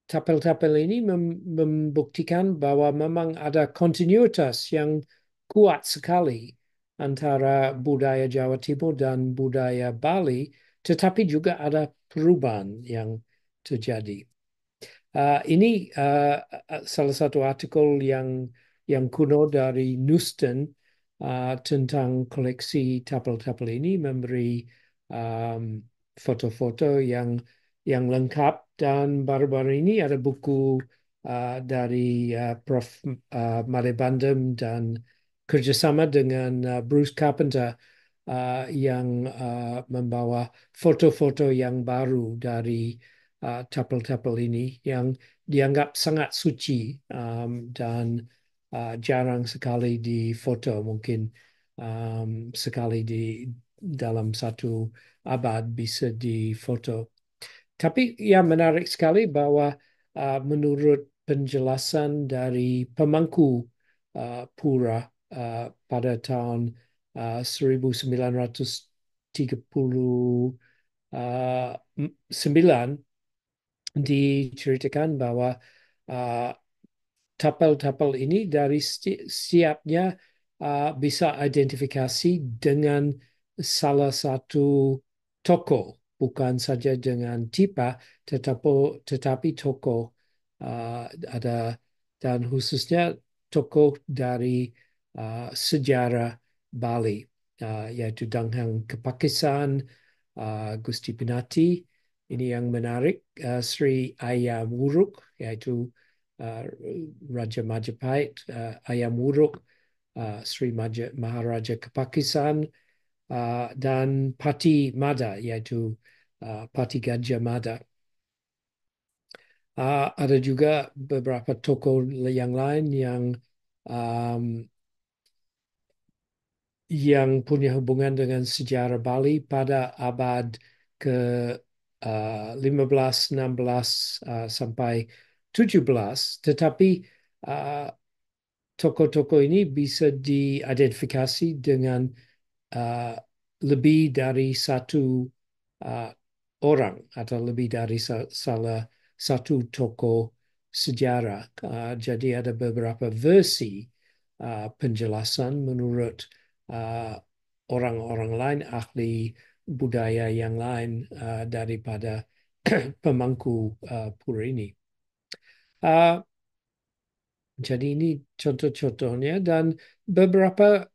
tapel-tapel ini membuktikan bahwa memang ada kontinuitas yang kuat sekali antara budaya Jawa Timur dan budaya Bali, tetapi juga ada perubahan yang terjadi. Ini salah satu artikel yang kuno dari Nuston tentang koleksi tapel-tapel ini, memberi foto-foto yang lengkap, dan baru-baru ini ada buku dari Prof. Made Bandem dan kerjasama dengan Bruce Carpenter yang membawa foto-foto yang baru dari tapel-tapel ini yang dianggap sangat suci dan jarang sekali difoto, mungkin sekali dalam satu abad bisa difoto. Tapi ya menarik sekali bahwa menurut penjelasan dari pemangku pura pada tahun 1939, diceritakan bahwa tapel-tapel ini dari siapnya bisa identifikasi dengan salah satu toko, bukan saja dengan tipa, tetapi toko ada, dan khususnya toko dari sejarah Bali, yaitu Danghang Kepakisan, Gusti Pinati. Ini yang menarik, Sri Ayam Wuruk, yaitu Raja Majapahit, Ayam Wuruk, Sri Maharaja Kepakisan, dan Pati Mada, yaitu Pati Gajah Mada. Ada juga beberapa tokoh yang lain yang punya hubungan dengan sejarah Bali pada abad ke 15, 16 sampai 17, tetapi tokoh-tokoh ini bisa diidentifikasi dengan lebih dari satu orang atau lebih dari salah satu tokoh sejarah. Jadi ada beberapa versi penjelasan menurut orang-orang lain, ahli budaya yang lain daripada pemangku pura ini. Jadi ini contoh-contohnya, dan beberapa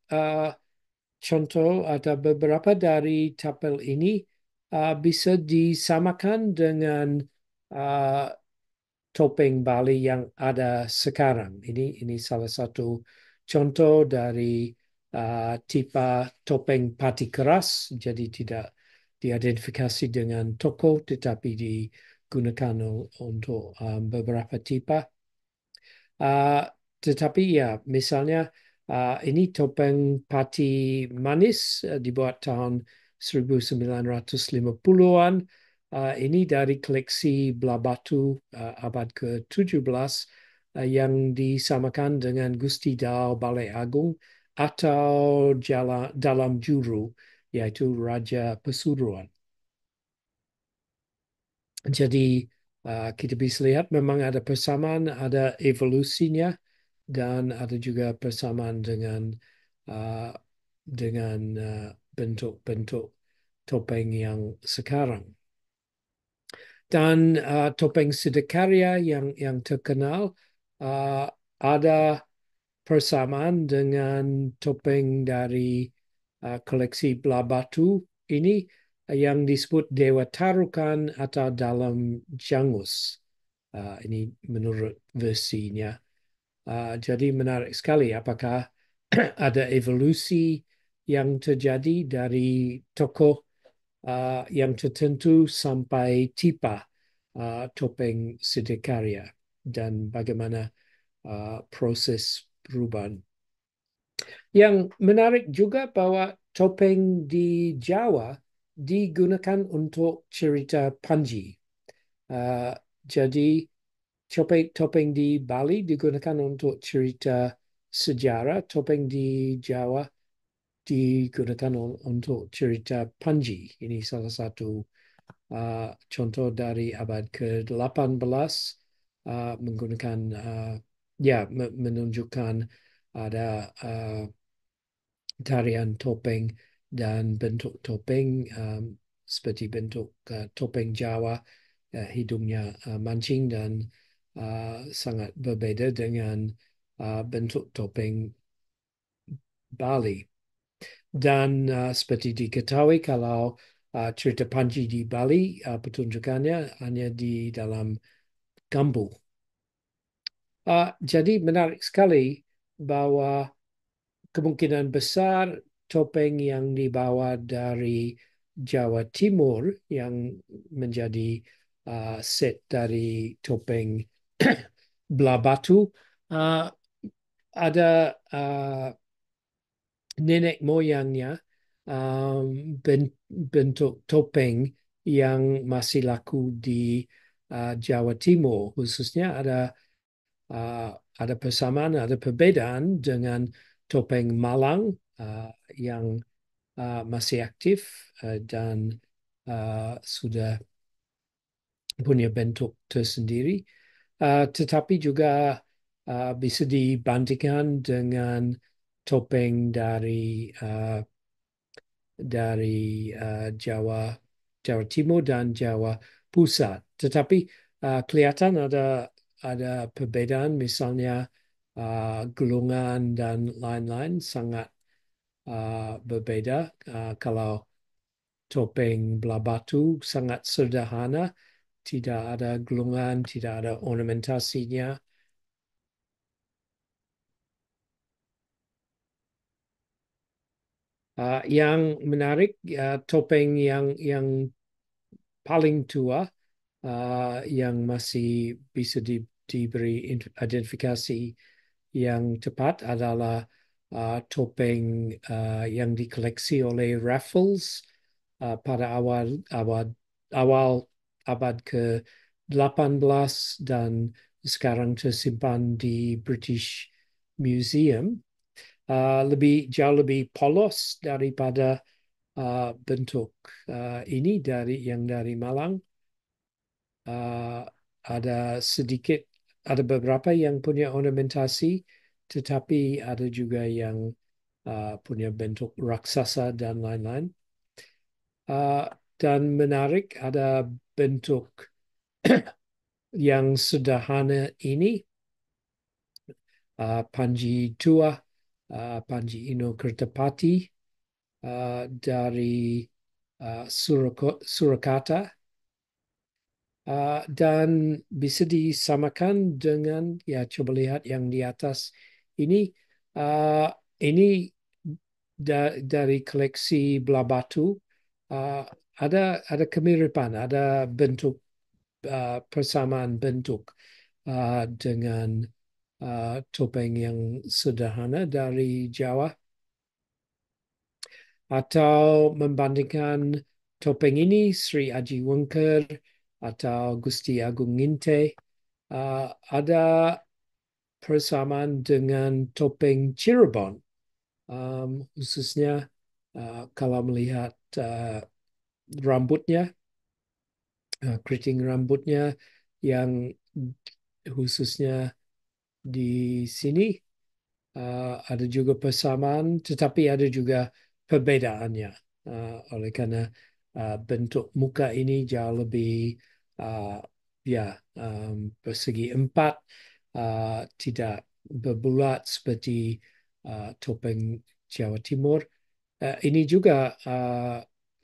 contoh atau beberapa dari tapel ini bisa disamakan dengan topeng Bali yang ada sekarang. Ini salah satu contoh dari tipe topeng pati keras, jadi tidak diidentifikasi dengan toko, tetapi digunakan untuk beberapa tipe. Tetapi ya, misalnya ini topeng pati manis dibuat tahun 1950-an. Ini dari koleksi belah batu abad ke-17 yang disamakan dengan Gusti Dao Balai Agung atau dalam juru, yaitu Raja Pesuruan. Jadi kita bisa lihat memang ada persamaan, ada evolusinya, dan ada juga persamaan dengan bentuk-bentuk topeng yang sekarang. Dan topeng Siddhakarya yang terkenal ada persamaan dengan topeng dari koleksi belah batu ini yang disebut Dewa Tarukan atau dalam Jangus. Ini menurut versinya. Jadi menarik sekali apakah ada evolusi yang terjadi dari tokoh yang tertentu sampai tipe topeng Siddhakarya, dan bagaimana proses perubahan. Yang menarik juga bahwa topeng di Jawa digunakan untuk cerita Panji. Jadi topeng di Bali digunakan untuk cerita sejarah, topeng di Jawa digunakan untuk cerita Panji. Ini salah satu contoh dari abad ke-18 menggunakan menunjukkan ada tarian topeng dan bentuk topeng seperti bentuk topeng Jawa, hidungnya mancing dan sangat berbeda dengan bentuk topeng Bali. Dan seperti diketahui, kalau cerita Panji di Bali, pertunjukannya hanya di dalam gambu. Jadi menarik sekali bahwa kemungkinan besar topeng yang dibawa dari Jawa Timur yang menjadi set dari topeng belah batu, ada nenek moyangnya bentuk topeng yang masih laku di Jawa Timur. Khususnya ada persamaan, ada perbedaan dengan topeng Malang yang masih aktif dan sudah punya bentuk tersendiri. Tetapi juga bisa dibandingkan dengan topeng dari Jawa Timur dan Jawa Pusat. Tetapi kelihatan ada perbedaan, misalnya gelungan dan lain-lain sangat berbeda. Kalau topeng belah batu sangat sederhana, tidak ada gelungan, tidak ada ornamentasinya. Yang menarik, topeng yang paling tua yang masih bisa diberi identifikasi yang tepat adalah topeng yang dikoleksi oleh Raffles pada awal abad ke-18 dan sekarang tersimpan di British Museum. Jauh lebih polos daripada bentuk ini dari Malang. Ada beberapa yang punya ornamentasi, tetapi ada juga yang punya bentuk raksasa dan lain-lain. Dan menarik, ada bentuk yang sederhana ini, Panji Tua, Panji Ino Kertapati dari Surakarta, dan bisa disamakan dengan, ya, coba lihat yang di atas ini. Ini dari koleksi belah batu. Ada kemiripan, ada bentuk persamaan bentuk dengan topeng yang sederhana dari Jawa. Atau membandingkan topeng ini Sri Aji Wengker atau Gusti Agung Nginte, ada persamaan dengan topeng Cirebon, khususnya kalau melihat rambutnya, keriting rambutnya yang khususnya di sini. Ada juga persamaan, tetapi ada juga perbedaannya. Oleh karena bentuk muka ini jauh lebih persegi empat, tidak berbulat seperti topeng Jawa Timur. Ini juga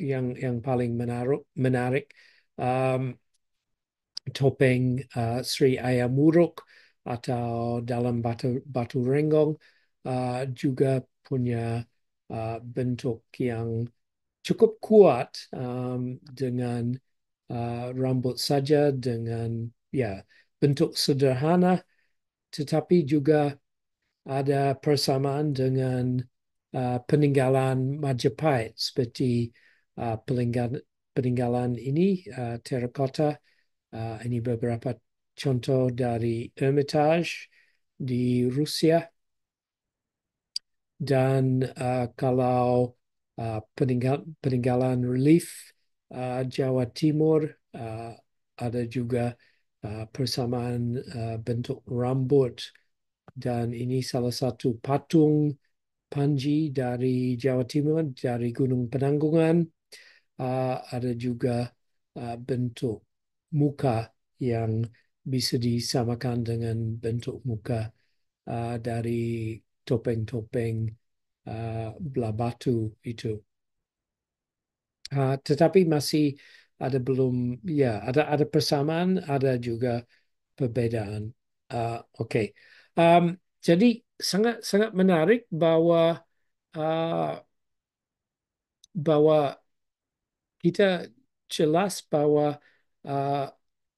yang paling menarik. Topeng Sri Ayamuruk atau dalam batu renggong juga punya bentuk yang cukup kuat, dengan rambut saja, dengan bentuk sederhana, tetapi juga ada persamaan dengan peninggalan Majapahit, seperti peninggalan ini terakota. Ini beberapa contoh dari Hermitage di Rusia. Dan kalau peninggalan relief Jawa Timur, ada juga persamaan bentuk rambut. Dan ini salah satu patung Panji dari Jawa Timur, dari Gunung Penanggungan. Ada juga bentuk muka yang bisa disamakan dengan bentuk muka dari topeng-topeng belah batu itu. Tetapi masih ada persamaan, ada juga perbedaan. Oke. Jadi sangat sangat menarik bahwa kita jelas bahwa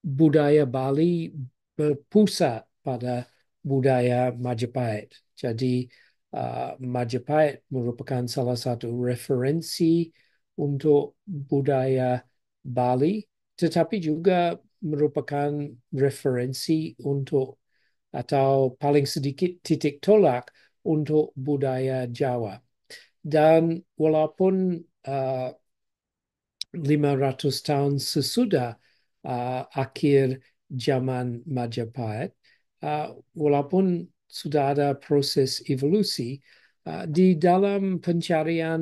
budaya Bali berpusat pada budaya Majapahit. Jadi Majapahit merupakan salah satu referensi untuk budaya Bali, tetapi juga merupakan referensi untuk, atau paling sedikit titik tolak untuk budaya Jawa. Dan walaupun 500 tahun sesudah akhir zaman Majapahit, walaupun sudah ada proses evolusi, di dalam pencarian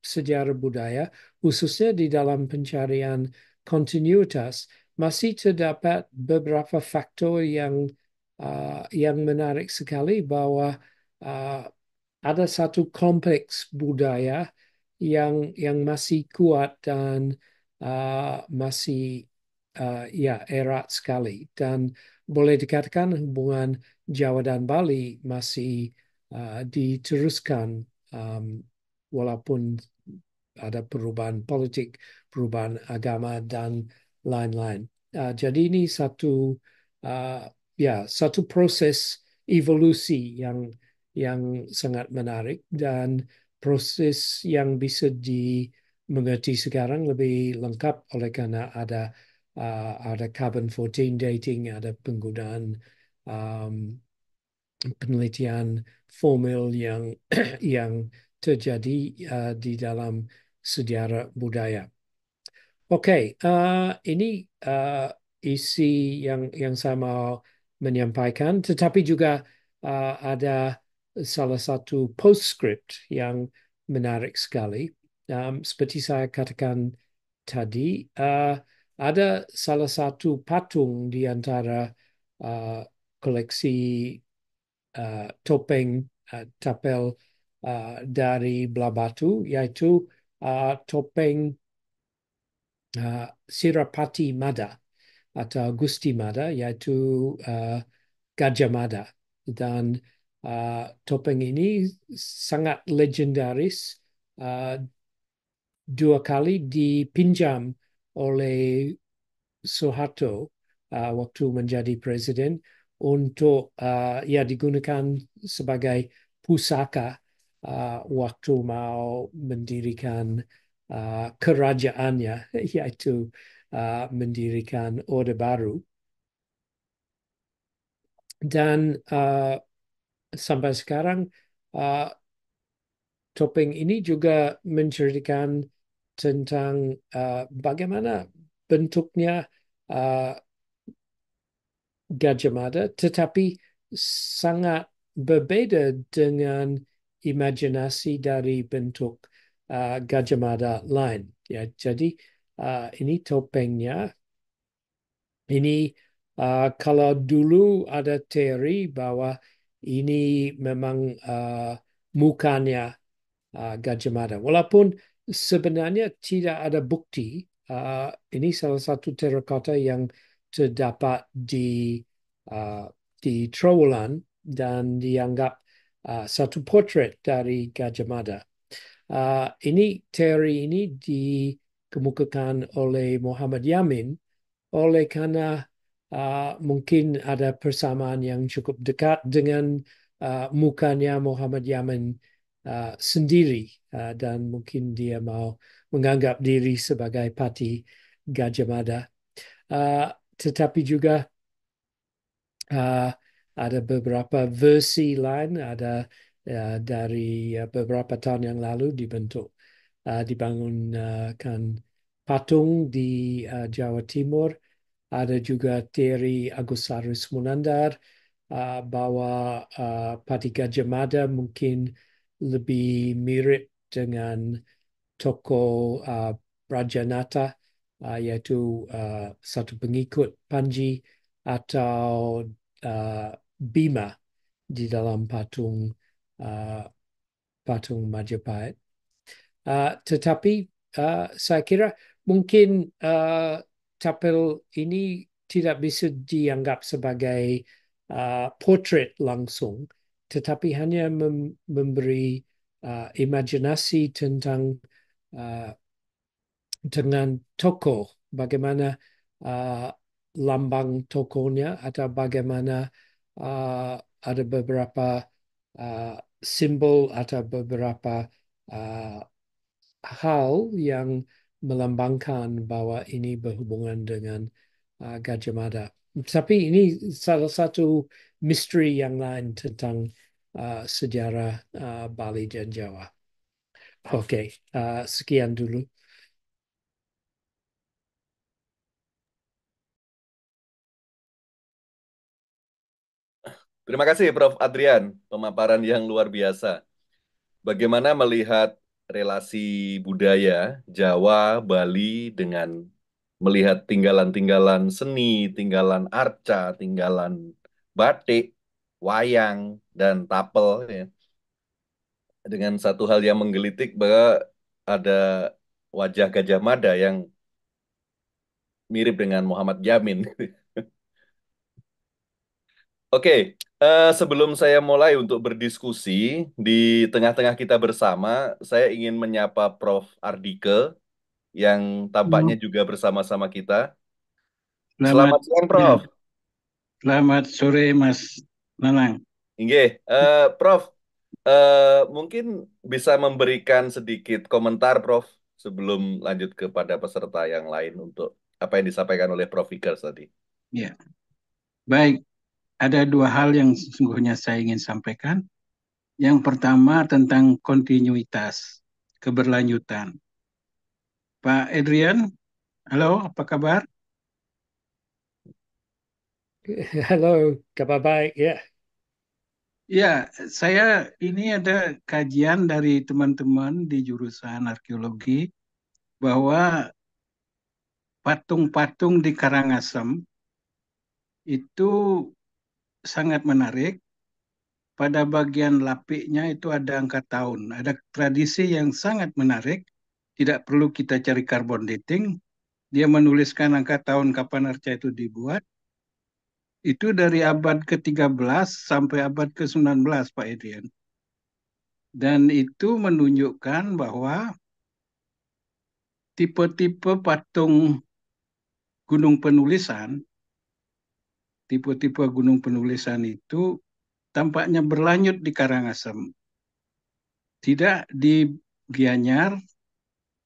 sejarah budaya, khususnya di dalam pencarian kontinuitas, masih terdapat beberapa faktor yang menarik sekali bahwa uh, ada satu kompleks budaya yang masih kuat dan masih ya erat sekali, dan boleh dikatakan hubungan Jawa dan Bali masih diteruskan, um, walaupun ada perubahan politik, perubahan agama dan lain-lain. Jadi ini satu proses evolusi yang sangat menarik, dan proses yang bisa dimengerti sekarang lebih lengkap oleh karena ada carbon 14 dating, ada penggunaan um, penelitian formil yang terjadi di dalam sejarah budaya. Oke, ini isi yang saya mau menyampaikan, tetapi juga ada salah satu postscript yang menarik sekali. Seperti saya katakan tadi, ada salah satu patung di antara koleksi topeng tapel dari belah batu, yaitu topeng Sirapati Mada atau Gusti Mada, yaitu Gajah Mada. Dan topeng ini sangat legendaris, dua kali dipinjam oleh Soeharto waktu menjadi presiden untuk ya digunakan sebagai pusaka waktu mau mendirikan kerajaannya, yaitu mendirikan Orde Baru. Dan sampai sekarang topeng ini juga menceritakan tentang bagaimana bentuknya Gajah Mada, tetapi sangat berbeda dengan imajinasi dari bentuk Gajah Mada lain. Ya, jadi ini topengnya. Ini kalau dulu ada teori bahwa ini memang mukanya Gajah Mada, walaupun sebenarnya tidak ada bukti. Ini salah satu terakota yang terdapat di Trowulan dan dianggap satu potret dari Gajah Mada. Ini teori ini dikemukakan oleh Muhammad Yamin oleh karena mungkin ada persamaan yang cukup dekat dengan mukanya Muhammad Yamin sendiri, dan mungkin dia mau menganggap diri sebagai Pati Gajah Mada. Tetapi juga ada beberapa versi lain, ada dari beberapa tahun yang lalu dibangunkan patung di Jawa Timur. Ada juga teori Agus Saris Munandar bahwa Pati Gajah Mada mungkin lebih mirip dengan tokoh Prajanata, yaitu satu pengikut Panji atau Bima di dalam patung Majapahit. Tetapi saya kira mungkin tapel ini tidak bisa dianggap sebagai portrait langsung, tetapi hanya memberi imajinasi tentang dengan tokoh, bagaimana lambang tokohnya, atau bagaimana ada beberapa simbol atau beberapa hal yang melambangkan bahwa ini berhubungan dengan Gajah Mada. Tapi ini salah satu misteri yang lain tentang sejarah Bali dan Jawa. Oke, sekian dulu. Terima kasih Prof. Adrian, pemaparan yang luar biasa. Bagaimana melihat relasi budaya Jawa, Bali dengan melihat tinggalan-tinggalan seni, tinggalan arca, tinggalan batik, wayang, dan tapel ya. Dengan satu hal yang menggelitik bahwa ada wajah Gajah Mada yang mirip dengan Muhammad Yamin. Oke, sebelum saya mulai untuk berdiskusi di tengah-tengah kita bersama, saya ingin menyapa Prof. Ardike yang tampaknya Oh, juga bersama-sama kita. Selamat Selamat siang, ya, Prof. selamat sore Mas Nanang. Inggih, Prof. Mungkin bisa memberikan sedikit komentar, Prof, sebelum lanjut kepada peserta yang lain untuk apa yang disampaikan oleh Prof. Fikers tadi. Ya, baik. Ada dua hal yang sesungguhnya saya ingin sampaikan. Yang pertama tentang kontinuitas, keberlanjutan. Pak Adrian, halo, apa kabar? Halo, kabar baik ya. Ya, saya ini ada kajian dari teman-teman di jurusan arkeologi bahwa patung-patung di Karangasem itu sangat menarik. Pada bagian lapiknya itu ada angka tahun. Ada tradisi yang sangat menarik. Tidak perlu kita cari carbon dating. Dia menuliskan angka tahun kapan arca itu dibuat. Itu dari abad ke-13 sampai abad ke-19, Pak Edian. Dan itu menunjukkan bahwa tipe-tipe patung gunung penulisan, tipe-tipe gunung penulisan itu tampaknya berlanjut di Karangasem. Tidak di Gianyar,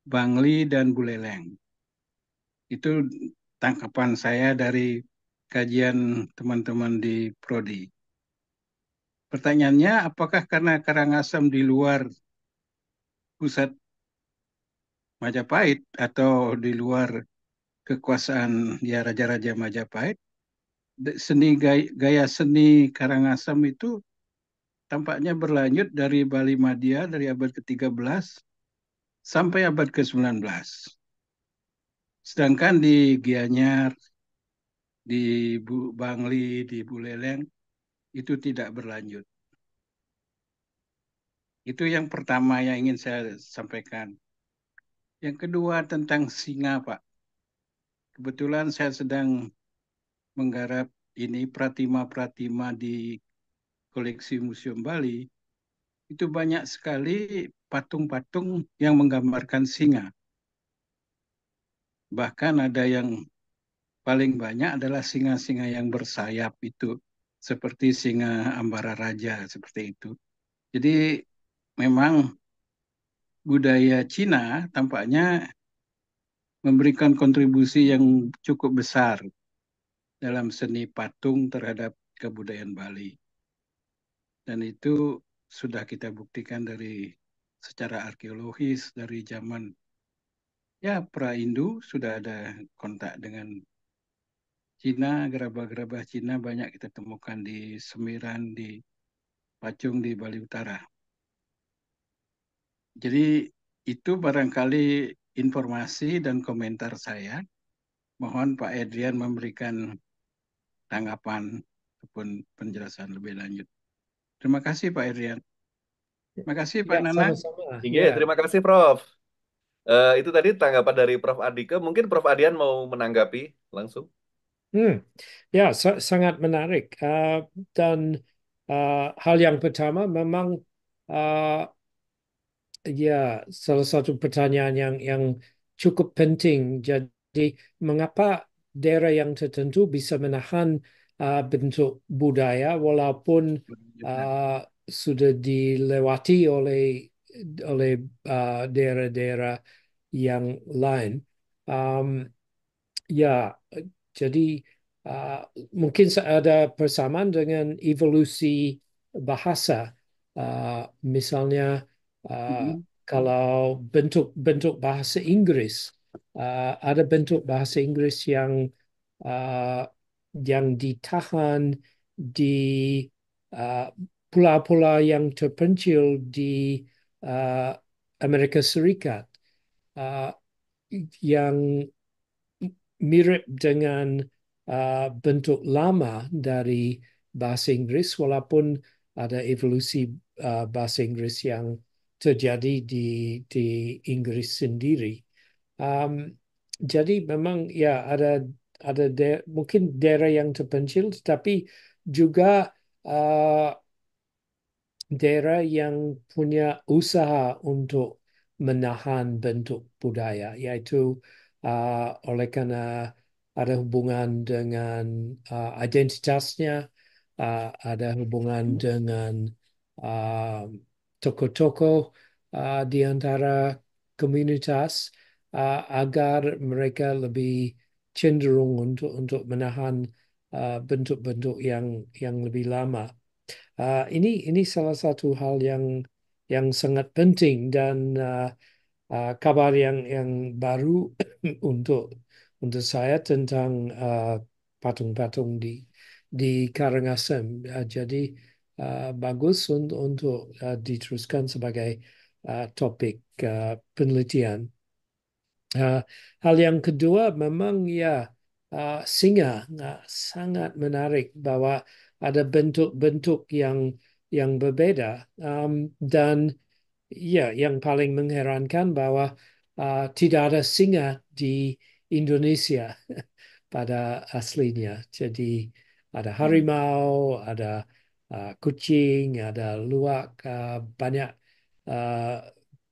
Bangli, dan Buleleng. Itu tangkapan saya dari kajian teman-teman di Prodi. Pertanyaannya, apakah karena Karangasem di luar pusat Majapahit atau di luar kekuasaan ya Raja-Raja Majapahit, seni gaya seni Karangasem itu tampaknya berlanjut dari Bali Madya dari abad ke-13 sampai abad ke-19. Sedangkan di Gianyar, di Bangli, di Buleleng itu tidak berlanjut. Itu yang pertama yang ingin saya sampaikan. Yang kedua tentang singa, Pak. Kebetulan saya sedang menggarap ini pratima-pratima di koleksi Museum Bali. Itu banyak sekali patung-patung yang menggambarkan singa. Bahkan ada yang paling banyak adalah singa-singa yang bersayap itu. Seperti singa Ambara Raja, seperti itu. Jadi memang budaya Cina tampaknya memberikan kontribusi yang cukup besar dalam seni patung terhadap kebudayaan Bali. Dan itu sudah kita buktikan dari secara arkeologis dari zaman ya pra-Hindu sudah ada kontak dengan Cina, gerabah-gerabah Cina banyak kita temukan di Semiran, di Pacung, di Bali Utara. Jadi itu barangkali informasi dan komentar saya. Mohon Pak Adrian memberikan tanggapan ataupun penjelasan lebih lanjut. Terima kasih Pak Adrian. Terima kasih Pak Ya, Nanang. sama-sama. Inggih, Ya. terima kasih, Prof. Itu tadi tanggapan dari Prof. Ardike. Mungkin Prof. Adian mau menanggapi langsung. Hmm. Ya, sangat menarik. Dan hal yang pertama memang uh, ya salah satu pertanyaan yang cukup penting. Jadi mengapa daerah yang tertentu bisa menahan bentuk budaya walaupun uh, sudah dilewati oleh daerah-daerah yang lain. Um, Ya, jadi uh, mungkin ada persamaan dengan evolusi bahasa. Misalnya uh, Mhm. kalau bentuk-bentuk bahasa Inggris, ada bentuk bahasa Inggris uh, yang ditahan di uh, pulau-pulau yang terpencil di uh, Amerika Serikat uh, yang mirip dengan bentuk lama dari bahasa Inggris, walaupun ada evolusi bahasa Inggris yang terjadi di Inggris sendiri. Jadi memang ya ada mungkin daerah yang terpencil, tetapi juga uh, daerah yang punya usaha untuk menahan bentuk budaya, yaitu oleh karena ada hubungan dengan identitasnya, ada hubungan dengan uh, tokoh-tokoh di antara komunitas, agar mereka lebih cenderung untuk menahan bentuk-bentuk yang lebih lama. Ini salah satu hal yang sangat penting, dan kabar yang baru untuk saya tentang patung-patung di Karangasem. Jadi bagus untuk diteruskan sebagai topik penelitian. Hal yang kedua memang ya singa sangat menarik, bahwa ada bentuk-bentuk yang berbeda. Dan ya, yang paling mengherankan bahwa tidak ada singa di Indonesia pada aslinya. Jadi ada harimau, ada kucing, ada luwak, banyak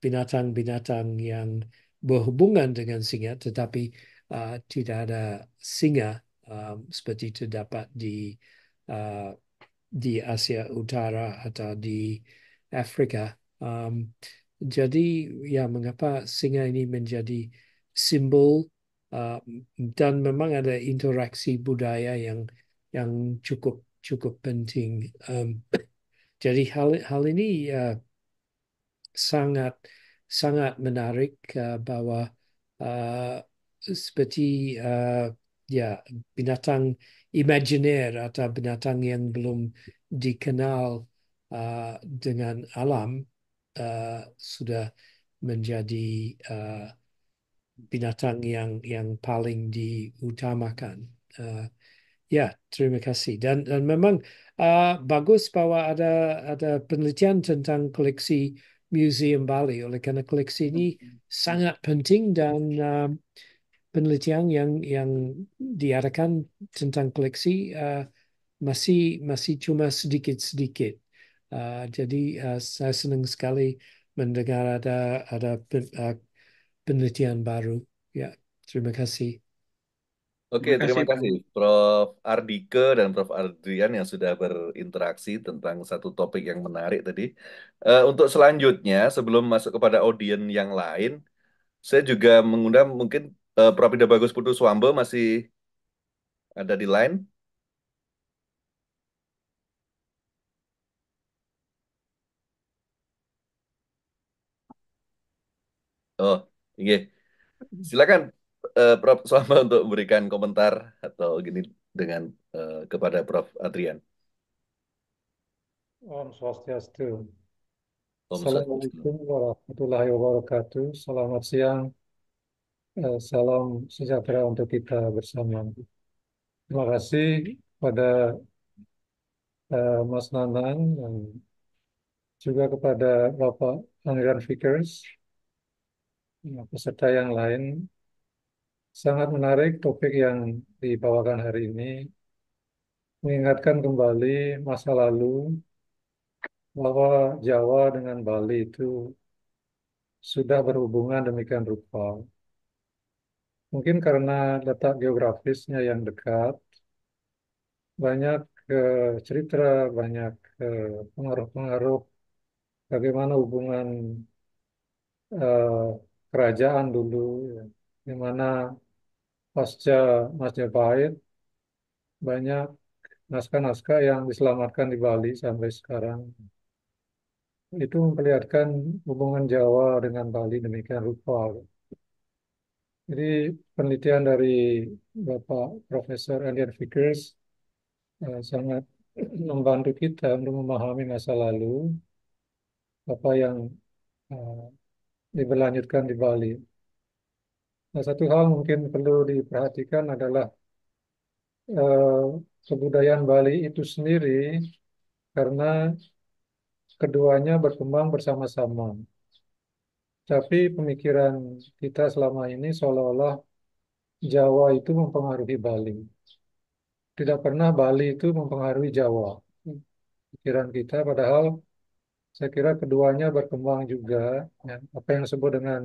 binatang-binatang yang berhubungan dengan singa, tetapi tidak ada singa seperti terdapat uh, di Asia Utara atau di Afrika. Jadi ya, mengapa singa ini menjadi simbol, uh, dan memang ada interaksi budaya yang cukup cukup penting. Jadi hal ini sangat sangat menarik, bahwa uh, seperti ya, binatang imajiner atau binatang yang belum dikenal dengan alam sudah menjadi uh, binatang yang paling diutamakan. Ya, terima kasih. Dan memang bagus bahwa ada penelitian tentang koleksi Museum Bali, oleh karena koleksi ini sangat penting, dan penelitian yang diadakan tentang koleksi masih masih cuma sedikit-sedikit. Jadi saya senang sekali mendengar ada penelitian baru. Ya, terima kasih. Oke, Terima kasih terima Pak. kasih Prof. Ardike dan Prof. Adrian yang sudah berinteraksi tentang satu topik yang menarik tadi. Untuk selanjutnya, sebelum masuk kepada audiens yang lain, saya juga mengundang mungkin Prof. Ida Bagus Putu Swambo masih ada di line. Oh, iya. Silakan Prof. Swambo untuk memberikan komentar atau gini dengan kepada Prof. Adrian. Om Swastiastu. Om Swastiastu. Assalamualaikum warahmatullahi wabarakatuh. Selamat siang. Salam sejahtera untuk kita bersama. Terima kasih pada Mas Nanang dan juga kepada Bapak Pangeran Vickers, peserta yang lain. Sangat menarik topik yang dibawakan hari ini. Mengingatkan kembali masa lalu bahwa Jawa dengan Bali itu sudah berhubungan demikian rupa. Mungkin karena letak geografisnya yang dekat, banyak cerita, banyak pengaruh-pengaruh bagaimana hubungan eh, kerajaan dulu, ya, di mana pasca Majapahit banyak naskah-naskah yang diselamatkan di Bali sampai sekarang. Itu memperlihatkan hubungan Jawa dengan Bali demikian rupa. Jadi penelitian dari Bapak Profesor Elian Vickers sangat membantu kita untuk memahami masa lalu, apa yang eh, diberlanjutkan di Bali. Nah, satu hal mungkin perlu diperhatikan adalah eh, kebudayaan Bali itu sendiri karena keduanya berkembang bersama-sama. Tapi pemikiran kita selama ini seolah-olah Jawa itu mempengaruhi Bali. Tidak pernah Bali itu mempengaruhi Jawa. Pikiran kita, padahal saya kira keduanya berkembang juga. Ya. Apa yang disebut dengan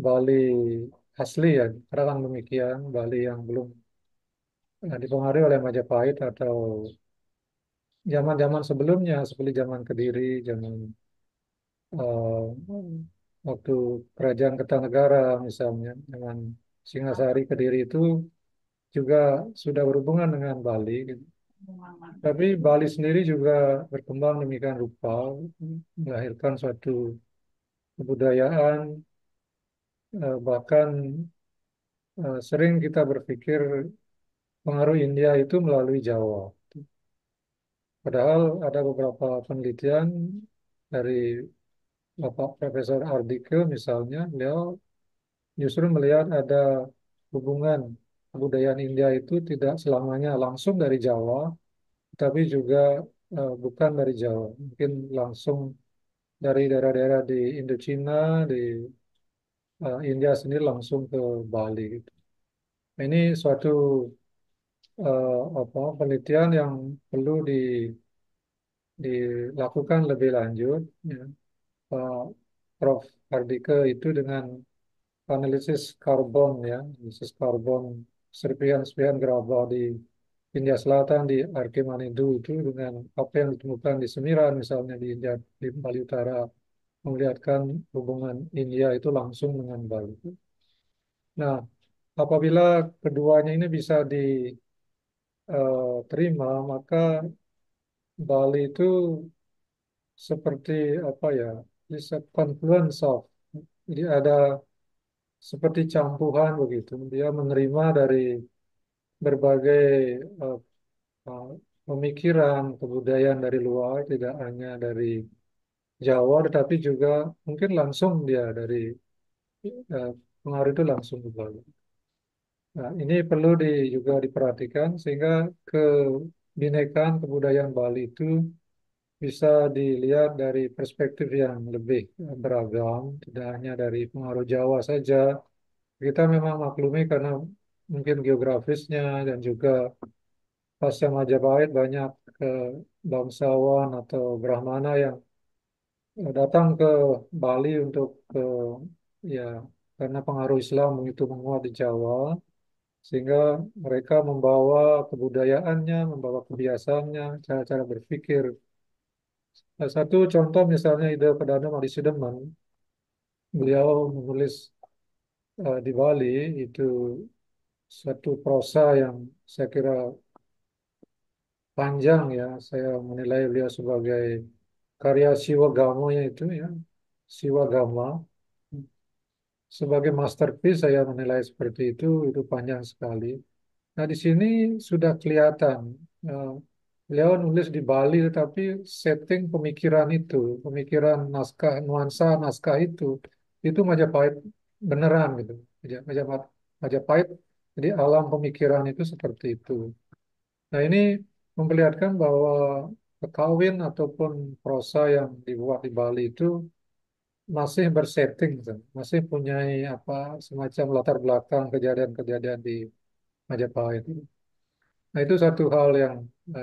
Bali asli ya, karena kan demikian, Bali yang belum dipengaruhi oleh Majapahit atau zaman-zaman sebelumnya, seperti zaman Kediri, zaman eh, waktu Kerajaan Kertanegara misalnya, dengan Singasari Kediri itu juga sudah berhubungan dengan Bali, gitu. Tapi Bali sendiri juga berkembang demikian rupa, melahirkan suatu kebudayaan, bahkan sering kita berpikir pengaruh India itu melalui Jawa. Padahal ada beberapa penelitian dari Bapak Profesor Ardike misalnya, beliau justru melihat ada hubungan kebudayaan India itu tidak selamanya langsung dari Jawa, tapi juga bukan dari Jawa. Mungkin langsung dari daerah-daerah di Indochina, di India sendiri langsung ke Bali, gitu. Nah, ini suatu penelitian yang perlu dilakukan lebih lanjut. Ya. Pak Prof. Ardike itu dengan analisis karbon ya, analisis karbon serpihan-serpihan gerabah di India Selatan, di Archimanidu itu dengan apa yang ditemukan di Semiran misalnya di India, di Bali Utara, melihatkan hubungan India itu langsung dengan Bali. Nah, apabila keduanya ini bisa diterima, maka Bali itu seperti apa ya, is a confluence of, jadi ada seperti campuran begitu. Dia menerima dari berbagai eh, eh, pemikiran, kebudayaan dari luar, tidak hanya dari Jawa, tetapi juga mungkin langsung dia dari pengaruh itu langsung ke Bali. Nah, ini perlu juga diperhatikan sehingga kebinekaan kebudayaan Bali itu bisa dilihat dari perspektif yang lebih beragam, tidak hanya dari pengaruh Jawa saja. Kita memang maklumi karena mungkin geografisnya dan juga pasca Majapahit banyak bangsawan atau Brahmana yang datang ke Bali untuk ya karena pengaruh Islam begitu menguat di Jawa sehingga mereka membawa kebudayaannya, membawa kebiasaannya, cara-cara berpikir. Nah, satu contoh misalnya Ida Perdana Madisudeman, beliau menulis di Bali itu satu prosa yang saya kira panjang ya. Saya menilai beliau sebagai karya Siwagama itu ya, Siwagama. Sebagai masterpiece saya menilai seperti itu panjang sekali. Nah, di sini sudah kelihatan eh, beliau nulis di Bali, tetapi setting pemikiran itu, pemikiran naskah, nuansa naskah itu Majapahit beneran gitu. Majapahit, Majapahit, jadi alam pemikiran itu seperti itu. Nah, ini memperlihatkan bahwa kekawin ataupun prosa yang dibuat di Bali itu masih bersetting, gitu. Masih punya apa semacam latar belakang kejadian-kejadian di Majapahit. Nah, itu satu hal yang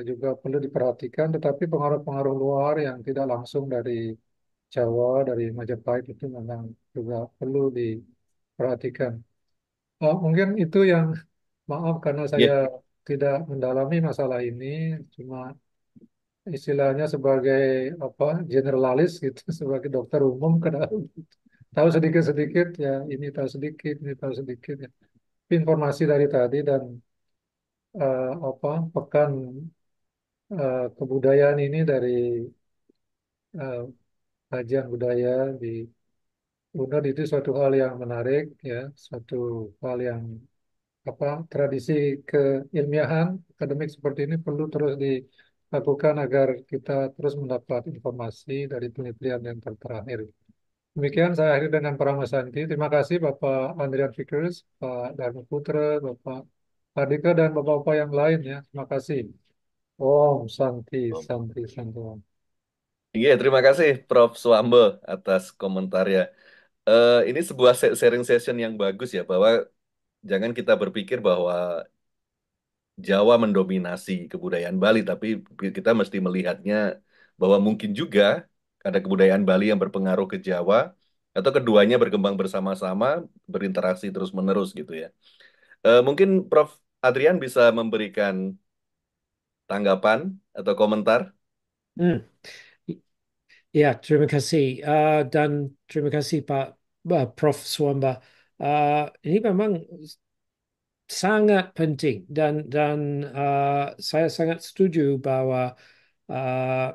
juga perlu diperhatikan, tetapi pengaruh-pengaruh luar yang tidak langsung dari Jawa, dari Majapahit itu memang juga perlu diperhatikan. Mungkin itu yang, maaf karena saya Ya, tidak mendalami masalah ini, cuma istilahnya sebagai apa generalis gitu, sebagai dokter umum karena tahu sedikit-sedikit ya, ini tahu sedikit ya. Informasi dari tadi dan apa pekan kebudayaan ini dari eh, kajian budaya di UNER itu suatu hal yang menarik ya, suatu hal yang apa tradisi keilmiahan akademik seperti ini perlu terus lakukan agar kita terus mendapat informasi dari penelitian yang terakhir. Demikian saya akhiri dengan Parama Santi. Terima kasih Bapak Andrian Vickers, Pak Dharma Putra, Bapak Hardika, dan Bapak-Bapak yang lain ya. Terima kasih. Om Santi, Santi, Santi. Om. Iya, terima kasih Prof. Swambo atas komentarnya. Ini sebuah sharing session yang bagus ya, bahwa jangan kita berpikir bahwa Jawa mendominasi kebudayaan Bali, tapi kita mesti melihatnya bahwa mungkin juga ada kebudayaan Bali yang berpengaruh ke Jawa, atau keduanya berkembang bersama-sama, berinteraksi terus-menerus gitu ya. Mungkin Prof. Adrian bisa memberikan tanggapan atau komentar. Hmm. Ya, terima kasih. Dan terima kasih Pak Prof. Swamba. Ini memang sangat penting dan saya sangat setuju bahwa uh,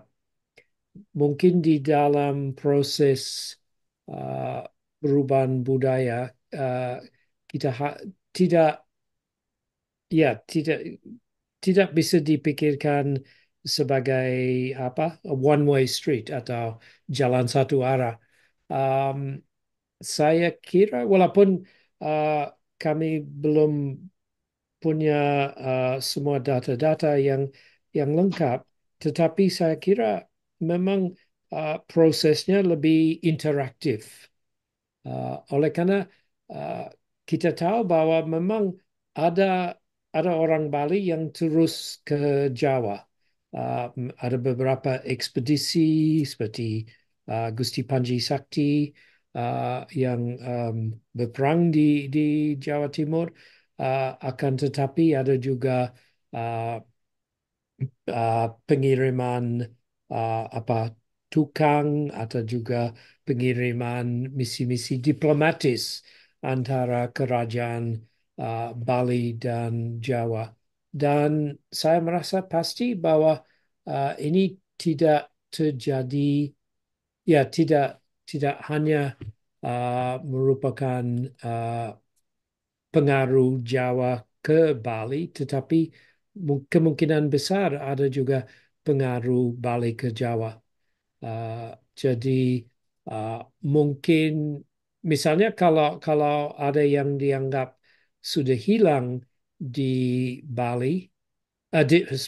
mungkin di dalam proses uh, perubahan budaya kita tidak ya tidak bisa dipikirkan sebagai apa one way street atau jalan satu arah. Um, saya kira walaupun uh, kami belum punya semua data-data yang lengkap, tetapi saya kira memang prosesnya lebih interaktif. Oleh karena uh, kita tahu bahwa memang ada ada orang Bali yang terus ke Jawa. Ada beberapa ekspedisi seperti Gusti Panji Sakti yang berperang di Jawa Timur. Akan tetapi ada juga uh, pengiriman apa tukang atau juga pengiriman misi-misi diplomatis antara kerajaan Bali dan Jawa. Dan saya merasa pasti bahwa ini tidak terjadi, ya tidak hanya merupakan pengaruh Jawa ke Bali, tetapi kemungkinan besar ada juga pengaruh Bali ke Jawa. Uh, jadi uh, mungkin misalnya kalau ada yang dianggap sudah hilang di Bali,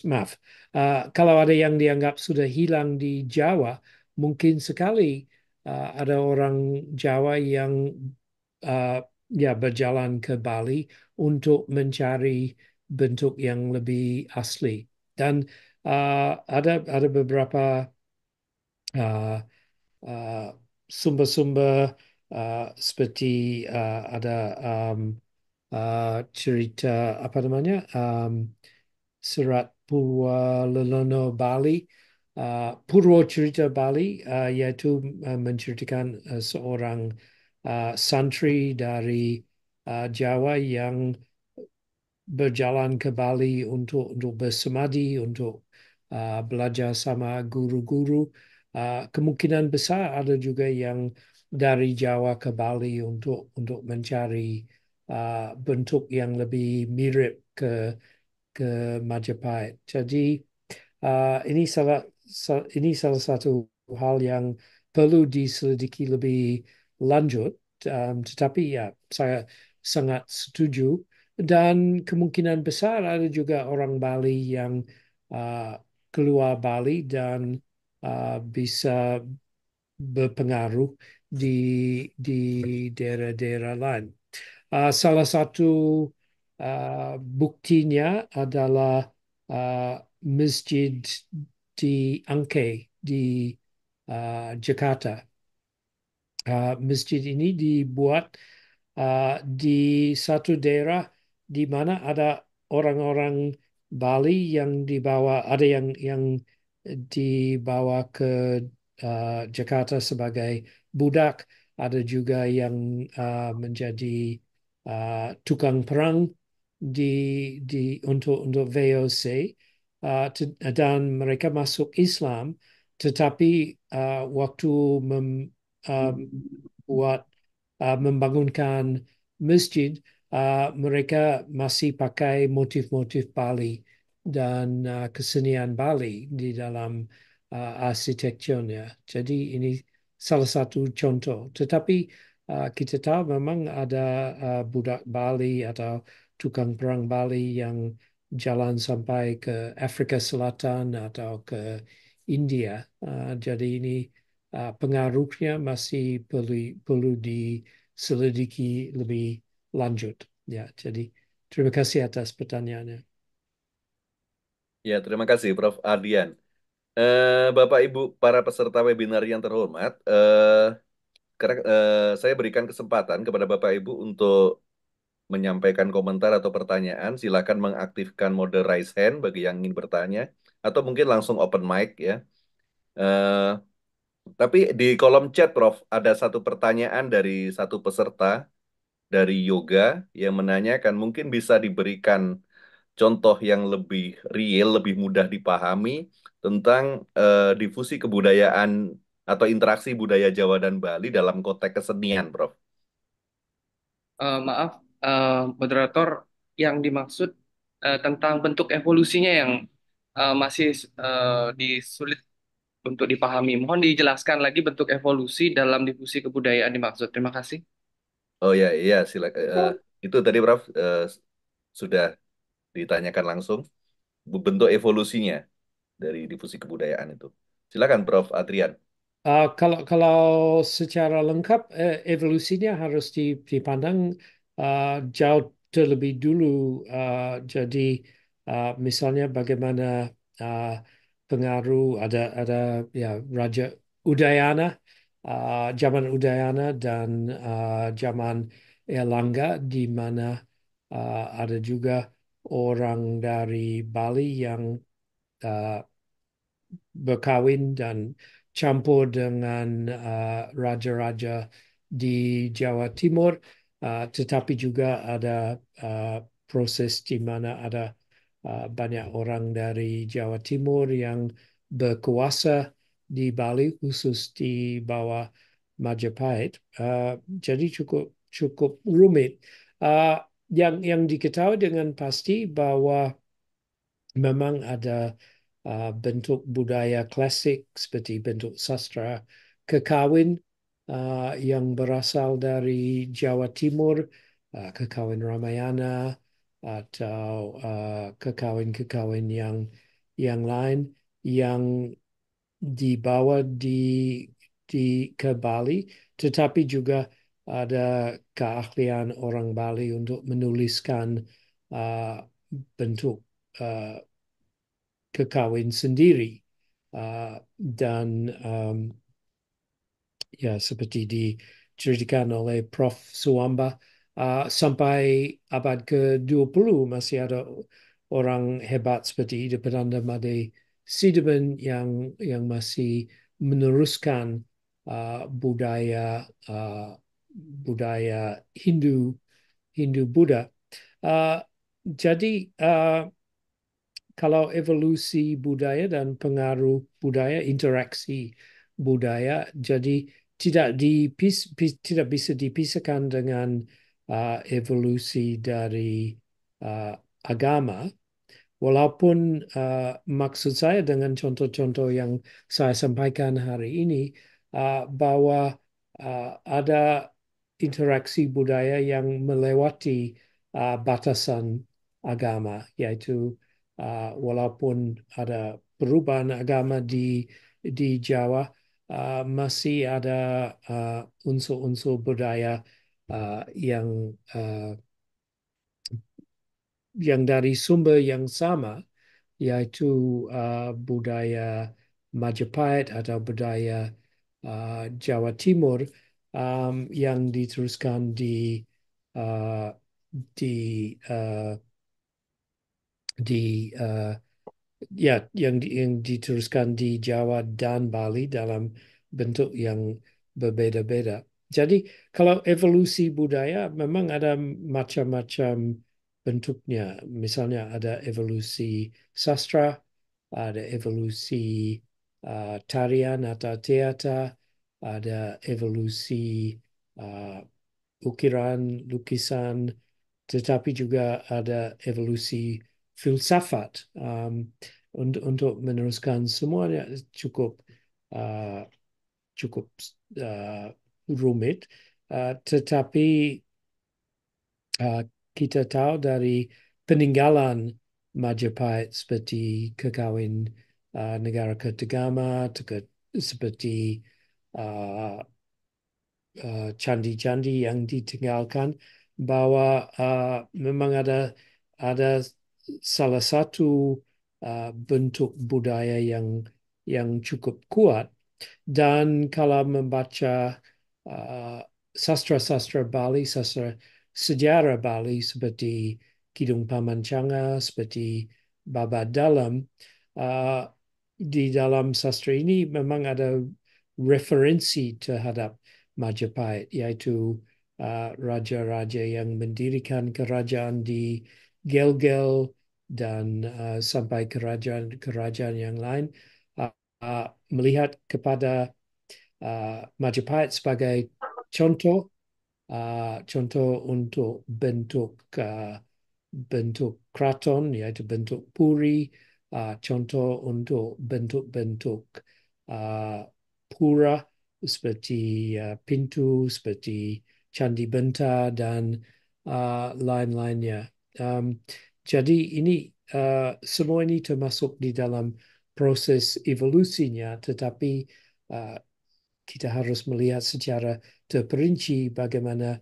maaf, kalau ada yang dianggap sudah hilang di Jawa, mungkin sekali ada orang Jawa yang uh, ya berjalan ke Bali untuk mencari bentuk yang lebih asli. Dan ada beberapa uh, uh, sumber-sumber seperti ada um, cerita apa namanya Serat Purwa Lelono Bali, Purwo Cerita Bali, yaitu menceritakan seorang santri dari Jawa yang berjalan ke Bali untuk bersemadi, untuk belajar sama guru-guru. Kemungkinan besar ada juga yang dari Jawa ke Bali untuk mencari bentuk yang lebih mirip ke Majapahit. Jadi ini salah satu hal yang perlu diselidiki lebih lanjut. Tetapi ya saya sangat setuju dan kemungkinan besar ada juga orang Bali yang uh, keluar Bali dan bisa berpengaruh di daerah-daerah lain. Salah satu buktinya adalah uh, masjid di Angke di Jakarta. Masjid ini dibuat di satu daerah di mana ada orang-orang Bali yang dibawa, ada yang dibawa ke Jakarta sebagai budak, ada juga yang menjadi tukang perang di untuk VOC, dan mereka masuk Islam, tetapi waktu buat membangunkan masjid, mereka masih pakai motif-motif Bali kesenian Bali di dalam arsitekturnya. Jadi ini salah satu contoh. Tetapi kita tahu memang ada budak Bali atau tukang perang Bali yang jalan sampai ke Afrika Selatan atau ke India. Jadi ini pengaruhnya masih perlu diselidiki lebih lanjut. Ya, jadi terima kasih atas pertanyaannya. Ya, terima kasih Prof. Ardian. Bapak Ibu para peserta webinar yang terhormat, saya berikan kesempatan kepada Bapak Ibu untuk menyampaikan komentar atau pertanyaan. Silakan mengaktifkan mode raise hand bagi yang ingin bertanya, atau mungkin langsung open mic ya. Eh, tapi di kolom chat, Prof, ada satu pertanyaan dari satu peserta dari yoga yang menanyakan mungkin bisa diberikan contoh yang lebih real, lebih mudah dipahami tentang difusi kebudayaan atau interaksi budaya Jawa dan Bali dalam konteks kesenian, Prof. Maaf, moderator, yang dimaksud tentang bentuk evolusinya yang masih disulit untuk dipahami. Mohon dijelaskan lagi bentuk evolusi dalam difusi kebudayaan dimaksud. Terima kasih. Oh ya, iya, silakan. Itu tadi, Prof, sudah ditanyakan langsung bentuk evolusinya dari difusi kebudayaan itu. Silakan, Prof. Adrian. Kalau secara lengkap evolusinya harus dipandang jauh terlebih dulu. Jadi misalnya bagaimana uh, pengaruh ada ya Raja Udayana, zaman Udayana dan zaman Erlangga di mana ada juga orang dari Bali yang uh, berkawin dan campur dengan raja-raja di Jawa Timur, tetapi juga ada proses di mana ada banyak orang dari Jawa Timur yang berkuasa di Bali, khusus di bawah Majapahit. Jadi cukup cukup rumit. Uh, yang diketahui dengan pasti bahwa memang ada bentuk budaya klasik seperti bentuk sastra kekawin yang berasal dari Jawa Timur, kekawin Ramayana atau kekawin-kekawin yang lain yang dibawa ke Bali, tetapi juga ada keahlian orang Bali untuk menuliskan bentuk uh, kekawin sendiri dan ya seperti diceritakan oleh Prof. Suamba sampai abad ke-20 masih ada orang hebat seperti Ida Made Sidemen yang masih meneruskan budaya Hindu Buddha. Jadi kalau evolusi budaya dan pengaruh budaya, interaksi budaya, jadi tidak bisa dipisahkan dengan evolusi dari agama. Walaupun maksud saya dengan contoh-contoh yang saya sampaikan hari ini bahwa ada interaksi budaya yang melewati batasan agama, yaitu walaupun ada perubahan agama di Jawa, masih ada unsur-unsur budaya yang dari sumber yang sama, yaitu budaya Majapahit atau budaya Jawa Timur yang diteruskan uh, di uh, di ya yang diteruskan di Jawa dan Bali dalam bentuk yang berbeda-beda. Jadi kalau evolusi budaya memang ada macam-macam bentuknya. Misalnya ada evolusi sastra, ada evolusi tarian atau teater, ada evolusi uh, ukiran, lukisan, tetapi juga ada evolusi filsafat untuk meneruskan semuanya cukup uh, cukup rumit, tetapi kita tahu dari peninggalan Majapahit seperti kekawin negara ketegama, seperti uh, candi-candi yang ditinggalkan, bahwa memang ada salah satu bentuk budaya yang cukup kuat. Dan kalau membaca uh, sastra-sastra Bali, sastra sejarah Bali seperti Kidung Pamancanga, seperti Baba Dalam, uh, di dalam sastra ini memang ada referensi terhadap Majapahit, yaitu raja-raja yang mendirikan kerajaan di Gel-Gel dan sampai kerajaan-kerajaan yang lain, melihat kepada Majapahit sebagai contoh contoh untuk bentuk keraton, yaitu bentuk puri, contoh untuk bentuk-bentuk pura seperti pintu, seperti Candi Benta dan lain-lainnya. Jadi ini semua ini termasuk di dalam proses evolusinya, tetapi kita harus melihat secara terperinci bagaimana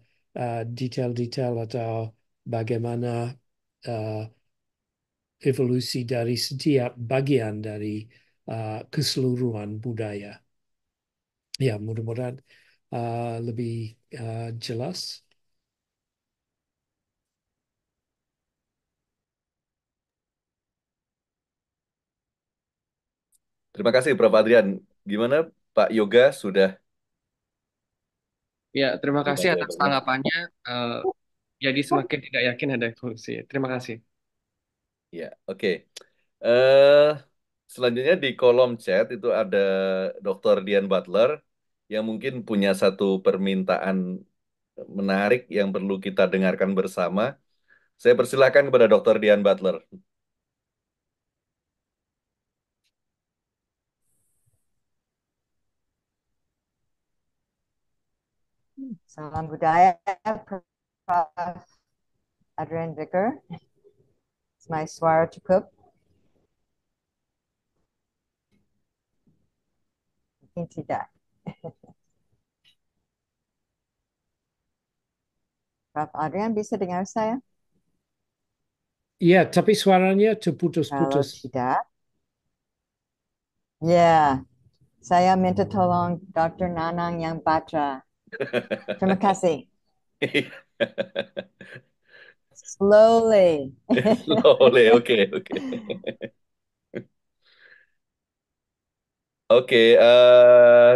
detail-detail atau bagaimana uh, evolusi dari setiap bagian dari keseluruhan budaya. Ya, mudah-mudahan lebih jelas. Terima kasih Prof. Adrian. Gimana Pak Yoga sudah Ya, terima kasih membaca atas banyak? tanggapannya. Jadi semakin tidak yakin ada evolusi. Terima kasih. Ya, oke. Eh, Selanjutnya di kolom chat itu ada Dr. Dian Butler yang mungkin punya satu permintaan menarik yang perlu kita dengarkan bersama. Saya persilakan kepada Dr. Dian Butler. Salam budaya, Prof. Adrian Vicker. Is my suara cukup? Mungkin tidak. Prof. Adrian bisa dengar saya? Ya, tapi suaranya Kalau terputus-putus. tidak, ya, saya minta tolong Dr. Nanang yang baca. Terima kasih. Slowly. Boleh, oke, oke. Oke,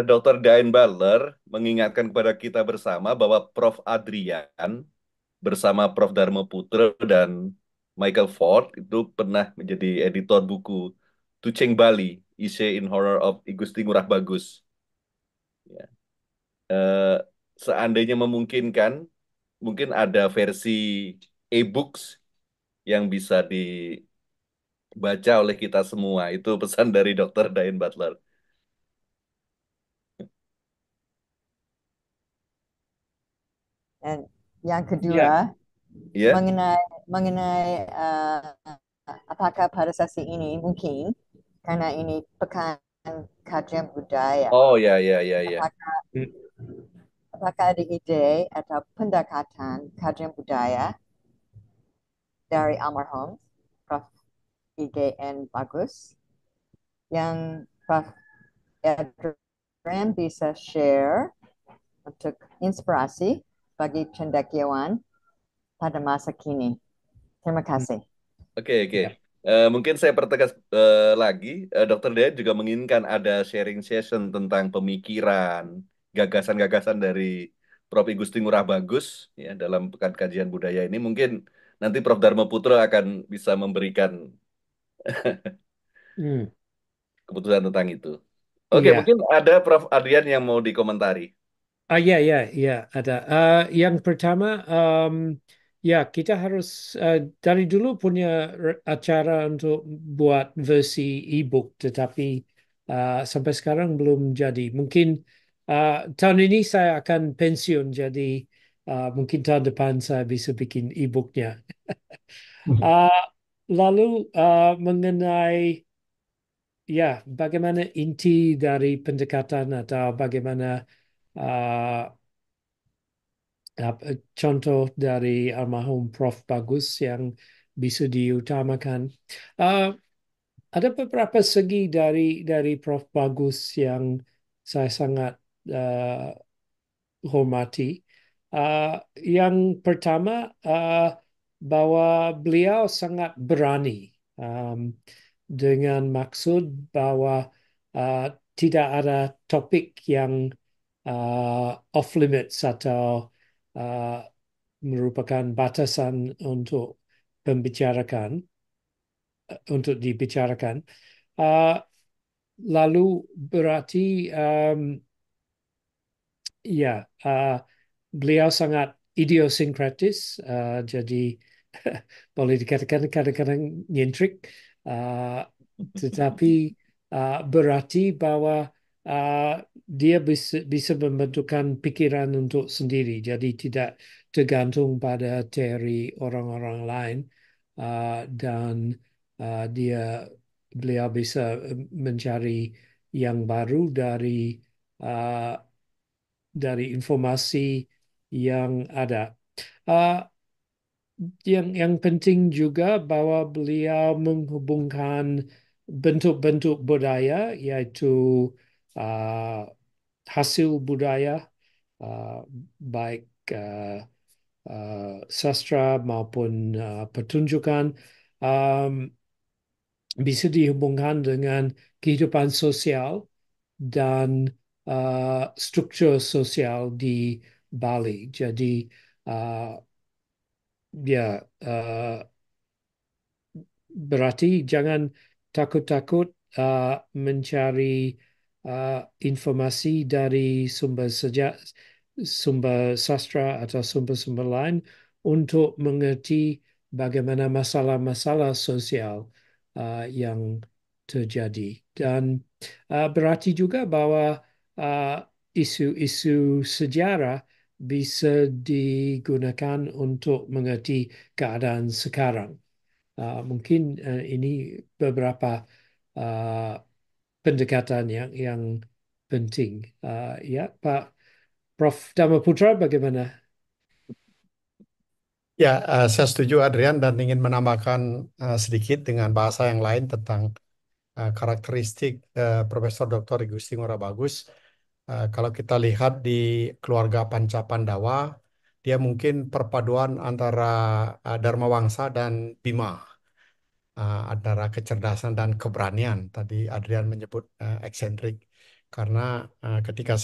Dr. Dian Butler mengingatkan kepada kita bersama bahwa Prof. Adrian bersama Prof. Dharma Putra dan Michael Ford itu pernah menjadi editor buku Tuceng Bali, Ise in Horror of I Gusti Ngurah Bagus. Ya. Eh, Seandainya memungkinkan, mungkin ada versi e-books yang bisa dibaca oleh kita semua. Itu pesan dari Dr. Dian Butler. Dan yang Ya, kedua, Ya? mengenai apakah pada sesi ini mungkin karena ini pekan kajian budaya, Oh ya, ya, ya, ya. apakah ada ide atau pendekatan kajian budaya dari almarhum Prof. IGN Bagus yang Prof. Adrian bisa share untuk inspirasi bagi cendekiawan pada masa kini. Terima kasih. Oke, oke. ya. Mungkin saya pertegas lagi, Dr. Dian juga menginginkan ada sharing session tentang pemikiran, gagasan-gagasan dari Prof. I Gusti Ngurah Bagus ya dalam Pekan Kajian Budaya ini. Mungkin nanti Prof. Dharma Putra akan bisa memberikan Hmm. keputusan tentang itu. Oke, Ya. mungkin ada Prof. Adrian yang mau dikomentari. Ya, ada. Yang pertama, Ya, kita harus dari dulu punya acara untuk buat versi e-book, tetapi sampai sekarang belum jadi. Mungkin tahun ini saya akan pensiun, jadi mungkin tahun depan saya bisa bikin e-booknya. Uh, Lalu mengenai ya bagaimana inti dari pendekatan atau bagaimana uh, contoh dari almarhum Prof. Bagus yang bisa diutamakan. Uh, ada beberapa segi dari Prof. Bagus yang saya sangat uh, hormati. Uh, yang pertama bahwa beliau sangat berani dengan maksud bahwa uh, tidak ada topik yang off limits atau uh, merupakan batasan pembicarakan untuk dibicarakan. Uh, Lalu berarti ya beliau sangat idiosinkratis, jadi boleh dikatakan kadang-kadang nyentrik, uh, tetapi berarti bahwa uh, dia bisa membentukkan pikiran untuk sendiri, jadi tidak tergantung pada teori orang-orang lain, dan beliau bisa mencari yang baru uh, dari informasi yang ada. Uh, yang penting juga bahwa beliau menghubungkan bentuk-bentuk budaya, yaitu uh, hasil budaya, uh, baik sastra maupun pertunjukan, um, bisa dihubungkan dengan kehidupan sosial dan struktur sosial di Bali. Jadi uh, ya berarti jangan takut-takut mencari informasi dari sumber sastra atau sumber-sumber lain untuk mengerti bagaimana masalah-masalah sosial yang terjadi. Dan berarti juga bahwa uh, isu-isu sejarah bisa digunakan untuk mengerti keadaan sekarang. Mungkin ini beberapa uh, pendekatan yang penting. Ya, Pak Prof. Dhammaputra, bagaimana? Ya, saya setuju Adrian dan ingin menambahkan sedikit dengan bahasa yang lain tentang karakteristik Profesor Dr. I Gusti Ngurah Bagus. Kalau kita lihat di keluarga Panca Pandawa, dia mungkin perpaduan antara Dharma Wangsa dan Bima, antara kecerdasan dan keberanian. Tadi Adrian menyebut eksentrik karena uh, ketika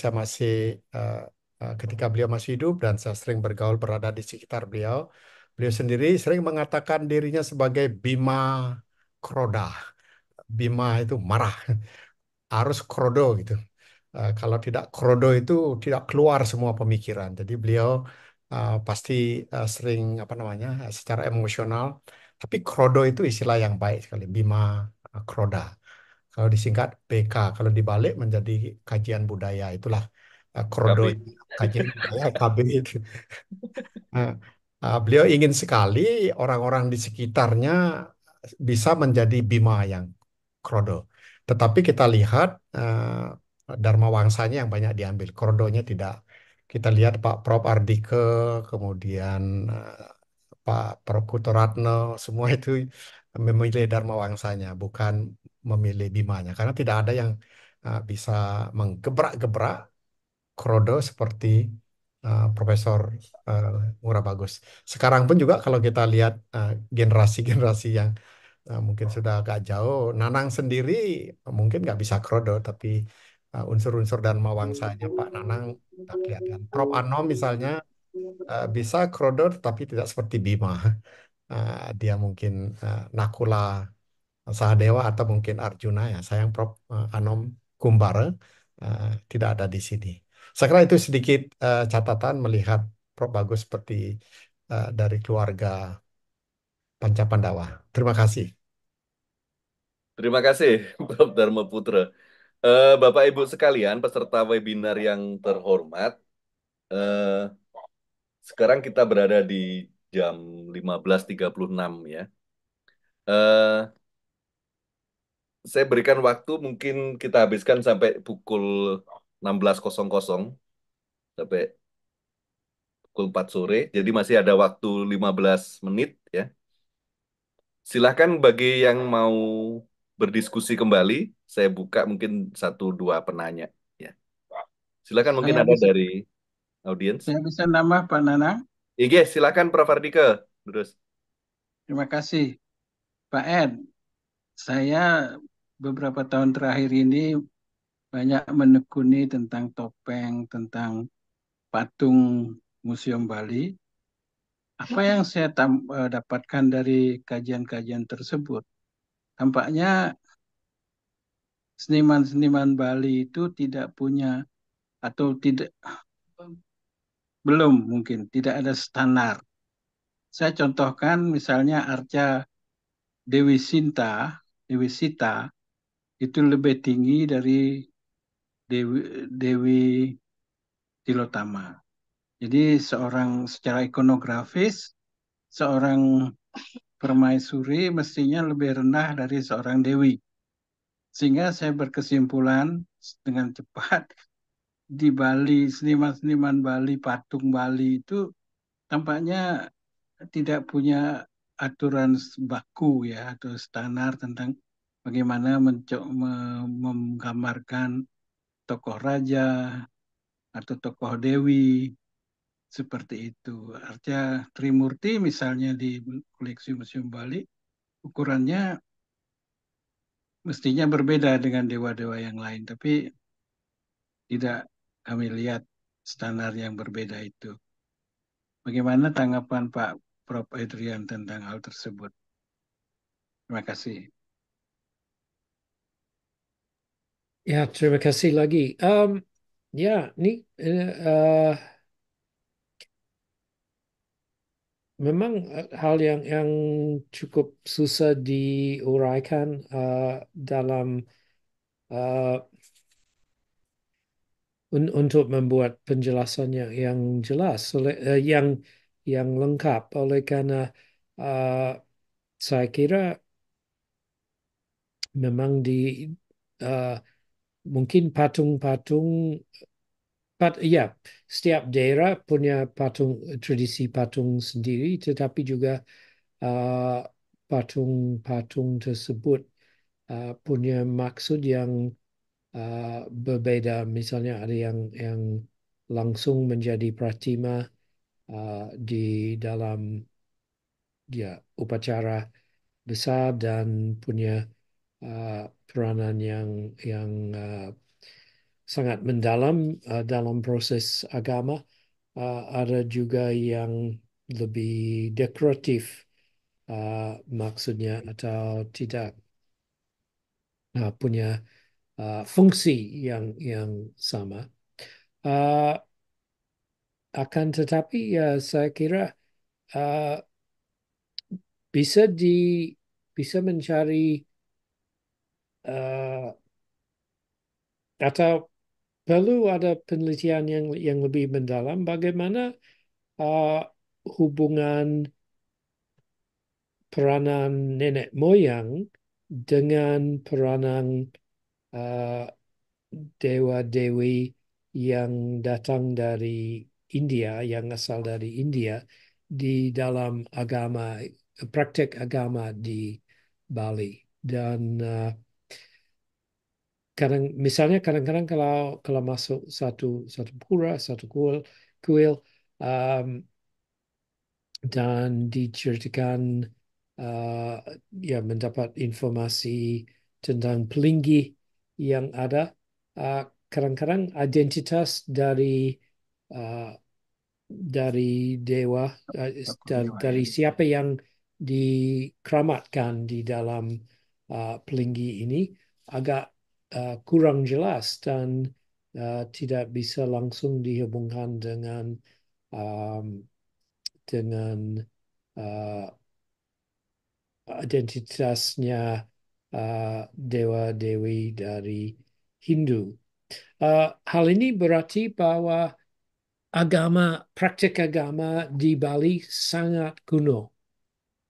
beliau masih hidup dan saya sering bergaul berada di sekitar beliau, beliau sendiri sering mengatakan dirinya sebagai Bima Kroda. Bima itu marah, harus krodo gitu. Kalau tidak krodo itu tidak keluar semua pemikiran. Jadi beliau pasti sering apa namanya secara emosional. Tapi krodo itu istilah yang baik sekali. Bima Kroda. Kalau disingkat BK. Kalau dibalik menjadi kajian budaya. Itulah krodo KB. itu. Kajian budaya KB itu. Nah, beliau ingin sekali orang-orang di sekitarnya bisa menjadi Bima yang krodo. Tetapi kita lihat Dharma Wangsanya yang banyak diambil, krodonya tidak. Kita lihat Pak Prof Ardike, kemudian Pak Prof Kutoratno, semua itu memilih Dharma Wangsanya, bukan memilih Bimanya. Karena tidak ada yang bisa menggebrak-gebrak krodo seperti Profesor uh, Ngurah Bagus. Sekarang pun juga kalau kita lihat generasi-generasi yang mungkin sudah agak jauh, Nanang sendiri mungkin nggak bisa krodo, tapi unsur-unsur dan mawangsanya Pak Nanang tak kelihatan. Prof Anom misalnya bisa krodo, tapi tidak seperti Bima. Dia mungkin Nakula Sahadewa atau mungkin Arjuna ya. Sayang Prof Anom Kumbara tidak ada di sini. Saya kira itu sedikit catatan melihat Prof Bagus seperti dari keluarga Panca Pandawa. Terima kasih. Terima kasih, Prof. Dharma Putra. Bapak Ibu sekalian, peserta webinar yang terhormat, eh, sekarang kita berada di jam 15.36 ya. Eh, saya berikan waktu mungkin kita habiskan sampai pukul 16.00 sampai pukul 4 sore. Jadi masih ada waktu 15 menit ya. Silakan bagi yang mau berdiskusi kembali, saya buka mungkin 1-2 penanya ya. Silakan mungkin Saya ada bisa dari audiens. saya bisa nambah Pak Nanang. Iya, silakan Prof. Ardike. Terus. Terima kasih Pak Ed. Saya beberapa tahun terakhir ini banyak menekuni tentang topeng, tentang patung Museum Bali. Apa yang saya dapatkan dari kajian-kajian tersebut, tampaknya seniman-seniman Bali itu tidak punya atau belum mungkin tidak ada standar. Saya contohkan misalnya Arca Dewi Sinta, Dewi Sita itu lebih tinggi dari Dewi Tilotama. Jadi secara ikonografis seorang permaisuri mestinya lebih rendah dari seorang dewi. Sehingga saya berkesimpulan dengan cepat di Bali, seniman-seniman Bali, patung Bali itu tampaknya tidak punya aturan baku ya atau standar tentang bagaimana menggambarkan tokoh raja atau tokoh dewi seperti itu. Artinya Trimurti misalnya di koleksi Museum Bali ukurannya mestinya berbeda dengan dewa-dewa yang lain, tapi tidak kami lihat standar yang berbeda itu. Bagaimana tanggapan Pak Prof. Adrian tentang hal tersebut? Terima kasih. Ya, terima kasih lagi. Ya, ini memang hal yang cukup susah diuraikan dalam uh, untuk membuat penjelasan yang jelas, yang lengkap. Oleh karena saya kira memang uh, mungkin patung-patung ya, setiap daerah punya tradisi patung sendiri, tetapi juga patung-patung tersebut punya maksud yang berbeda. Misalnya ada yang langsung menjadi pratima di dalam ya upacara besar dan punya peranan yang sangat mendalam dalam proses agama. Ada juga yang lebih dekoratif maksudnya atau tidak punya fungsi yang sama. Uh, Akan tetapi ya saya kira uh, bisa bisa mencari uh, atau perlu ada penelitian yang lebih mendalam bagaimana uh, hubungan peranan nenek moyang dengan peranan uh, dewa-dewi yang datang dari India, yang asal dari India di dalam praktek agama di Bali. Dan misalnya kadang-kadang kalau masuk satu pura, satu kuil um, dan diceritakan ya mendapat informasi tentang pelinggi yang ada, uh, kadang-kadang identitas uh, dari dewa dari siapa yang dikeramatkan di dalam pelinggi ini agak kurang jelas dan tidak bisa langsung dihubungkan dengan um, dengan uh, identitasnya dewa-dewi dari Hindu. Hal ini berarti bahwa praktik agama di Bali sangat kuno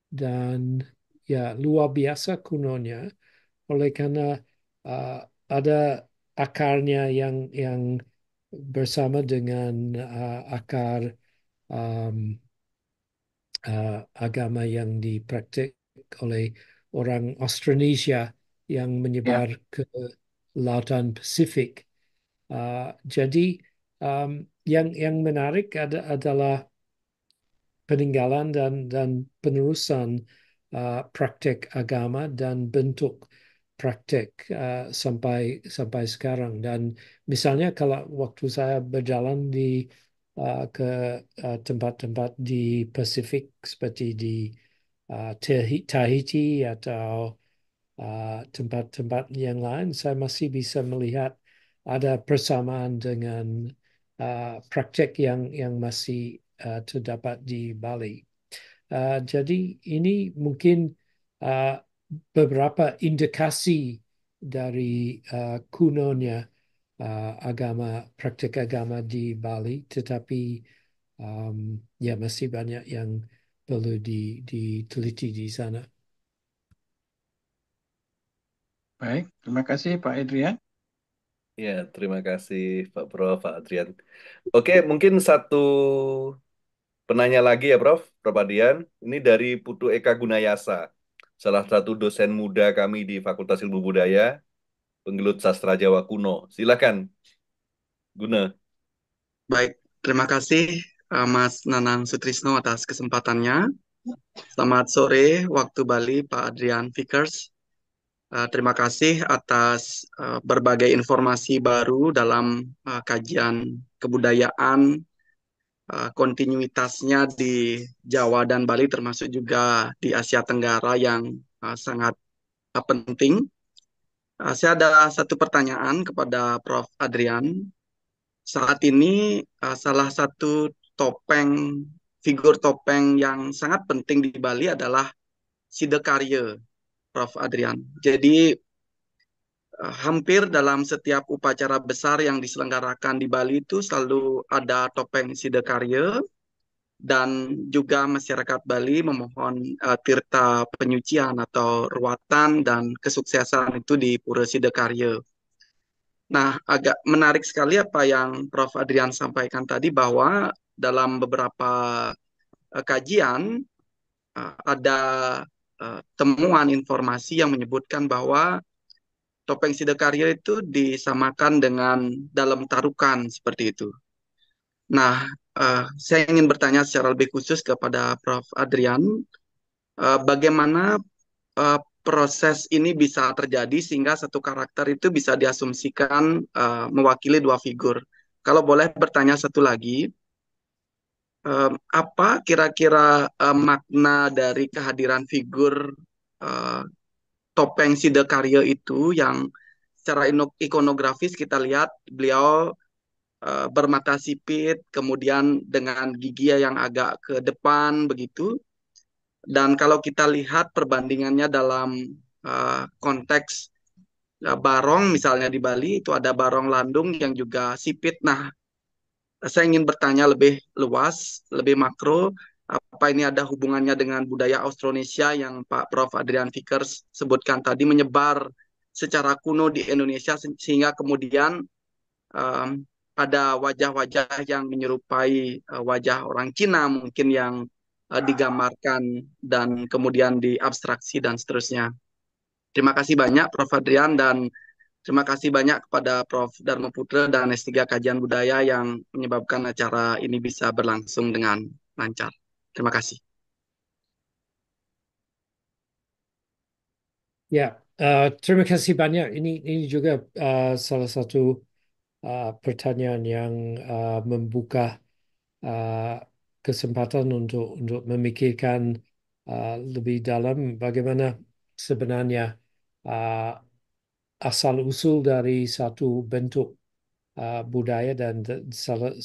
dan ya luar biasa kunonya, oleh karena uh, ada akarnya yang bersama dengan akar um, agama yang dipraktik oleh orang Austronesia yang Ya, menyebar ke Lautan Pasifik. Jadi yang menarik adalah peninggalan dan penerusan praktek agama dan bentuk praktek sampai sekarang. Dan misalnya kalau waktu saya berjalan ke tempat-tempat di Pasifik seperti di Tahiti atau tempat-tempat yang lain, saya masih bisa melihat ada persamaan dengan praktek yang masih terdapat di Bali. Jadi ini mungkin uh, beberapa indikasi dari kunonya praktek agama di Bali, tetapi um, ya masih banyak yang perlu diteliti di sana. baik. Terima kasih Pak Adrian. Ya, terima kasih Pak Prof, Pak Adrian. Oke, mungkin satu penanya lagi ya Prof Adrian. Ini dari Putu Eka Gunayasa, salah satu dosen muda kami di Fakultas Ilmu Budaya, penggelut sastra Jawa kuno. Silakan, Guna. Baik, terima kasih Mas Nanang Sutrisno atas kesempatannya. Selamat sore waktu Bali, Pak Adrian Vickers. Terima kasih atas berbagai informasi baru dalam kajian kebudayaan, kontinuitasnya di Jawa dan Bali, termasuk juga di Asia Tenggara yang sangat penting. Saya ada satu pertanyaan kepada Prof. Adrian. Saat ini salah satu figur topeng yang sangat penting di Bali adalah Sidekarya, Prof. Adrian. Jadi hampir dalam setiap upacara besar yang diselenggarakan di Bali itu selalu ada topeng Sidekarya dan juga masyarakat Bali memohon tirta penyucian atau ruatan dan kesuksesan itu di Pura Sidekarya. Nah, agak menarik sekali apa yang Prof. Adrian sampaikan tadi bahwa dalam beberapa kajian ada temuan informasi yang menyebutkan bahwa topeng Sidakarya itu disamakan dengan dalam tarukan seperti itu. Nah, saya ingin bertanya secara lebih khusus kepada Prof. Adrian, bagaimana proses ini bisa terjadi sehingga satu karakter itu bisa diasumsikan mewakili dua figur. Kalau boleh bertanya satu lagi, apa kira-kira makna dari kehadiran figur uh, topeng Sidakarya itu yang secara ikonografis kita lihat beliau bermata sipit, kemudian dengan gigi yang agak ke depan begitu. Dan kalau kita lihat perbandingannya dalam konteks barong misalnya di Bali itu ada barong landung yang juga sipit. Nah, saya ingin bertanya lebih luas, lebih makro, apa ini ada hubungannya dengan budaya Austronesia yang Pak Prof. Adrian Vickers sebutkan tadi menyebar secara kuno di Indonesia sehingga kemudian um, ada wajah-wajah yang menyerupai wajah orang Cina mungkin yang digambarkan dan kemudian diabstraksi dan seterusnya. Terima kasih banyak Prof. Adrian dan terima kasih banyak kepada Prof. Dharma Putra dan S3 Kajian Budaya yang menyebabkan acara ini bisa berlangsung dengan lancar. Terima kasih. Ya, terima kasih banyak. Ini juga salah satu pertanyaan yang membuka kesempatan untuk memikirkan lebih dalam bagaimana sebenarnya asal usul dari satu bentuk budaya dan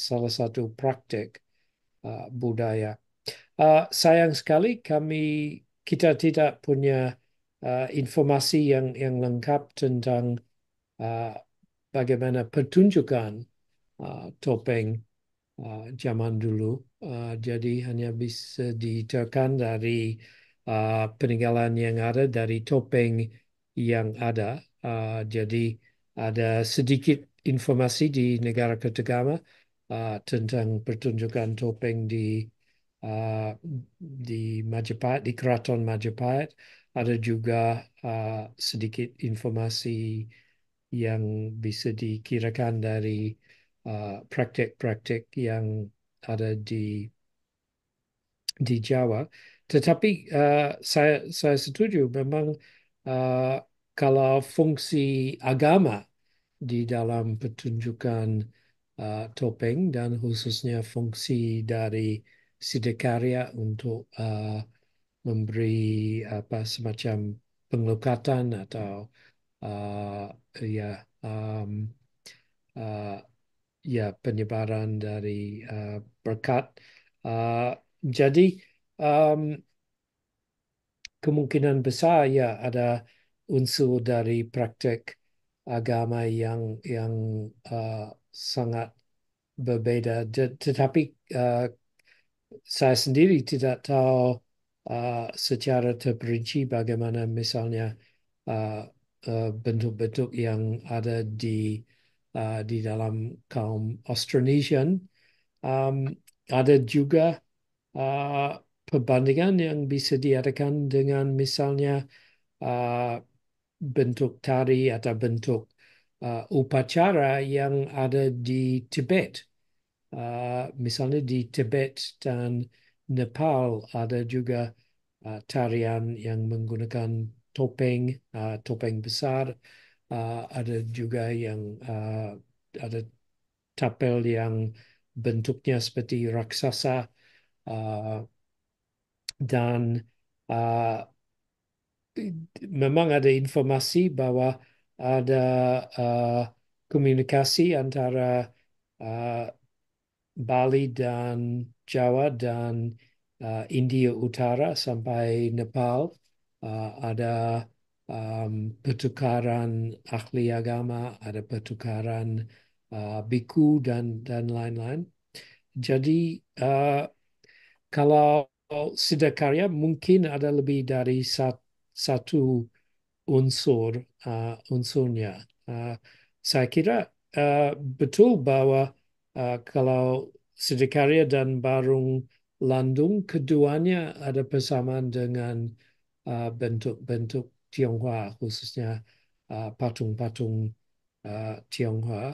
salah satu praktek budaya. sayang sekali kita tidak punya informasi yang lengkap tentang bagaimana pertunjukan topeng zaman dulu. Jadi hanya bisa diterkan dari peninggalan yang ada, dari topeng yang ada. Jadi ada sedikit informasi di negara Kertagama tentang pertunjukan topeng uh, di Majapahit, di Keraton Majapahit. Ada juga sedikit informasi yang bisa dikirakan dari praktek-praktek yang ada di Jawa. Tetapi saya setuju memang uh, kalau fungsi agama di dalam pertunjukan topeng dan khususnya fungsi dari Siddhakarya untuk memberi apa semacam pengelukatan atau uh, ya um, uh, ya penyebaran dari berkat. Uh, jadi um, kemungkinan besar ya ada unsur dari praktek agama yang sangat berbeda. Tetapi saya sendiri tidak tahu secara terperinci bagaimana misalnya bentuk-bentuk yang ada di dalam kaum Austronesian. Um, ada juga perbandingan yang bisa diadakan dengan misalnya uh, bentuk tari atau bentuk upacara yang ada di Tibet. Misalnya di Tibet dan Nepal ada juga tarian yang menggunakan topeng besar. Ada juga yang ada tapel yang bentuknya seperti raksasa dan uh, memang ada informasi bahwa ada uh, komunikasi antara uh, Bali dan Jawa dan India Utara sampai Nepal. Ada pertukaran ahli agama, ada pertukaran biku dan lain-lain. Jadi kalau Siddhakarya mungkin ada lebih dari satu unsurnya. Saya kira betul bahwa kalau Siddhikarya dan Barung Landung keduanya ada persamaan dengan bentuk-bentuk Tionghoa, khususnya patung-patung Tionghoa.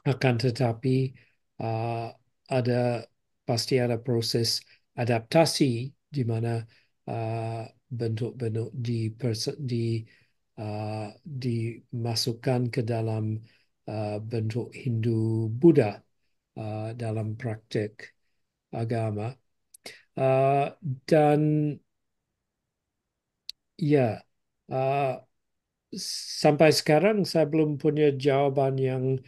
Akan tetapi uh, ada pasti ada proses adaptasi di mana bentuk-bentuk dimasukkan ke dalam bentuk Hindu Buddha dalam praktek agama. Dan ya sampai sekarang saya belum punya jawaban yang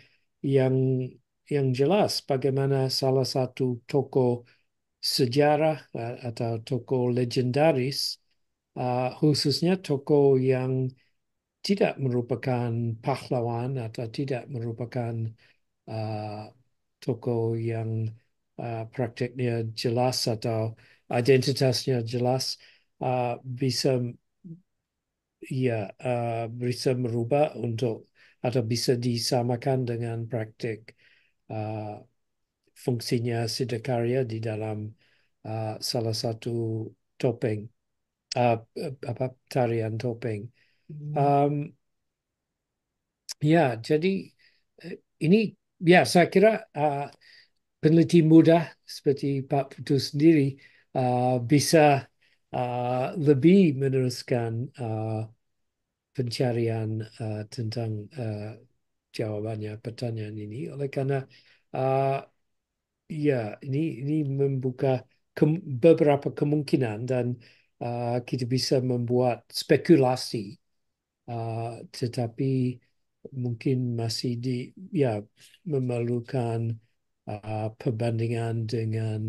yang jelas bagaimana salah satu tokoh sejarah atau tokoh legendaris, khususnya tokoh yang tidak merupakan pahlawan atau tidak merupakan uh, tokoh yang prakteknya jelas atau identitasnya jelas, bisa bisa merubah atau bisa disamakan dengan praktik uh, fungsinya Siddhakarya di dalam salah satu topeng, apa tarian topeng. Um, ya, jadi ini ya saya kira peneliti muda seperti Pak Putu sendiri bisa lebih meneruskan pencarian tentang jawabannya pertanyaan ini. Oleh karena uh, ya ini membuka beberapa kemungkinan dan kita bisa membuat spekulasi, tetapi mungkin masih ya memerlukan perbandingan dengan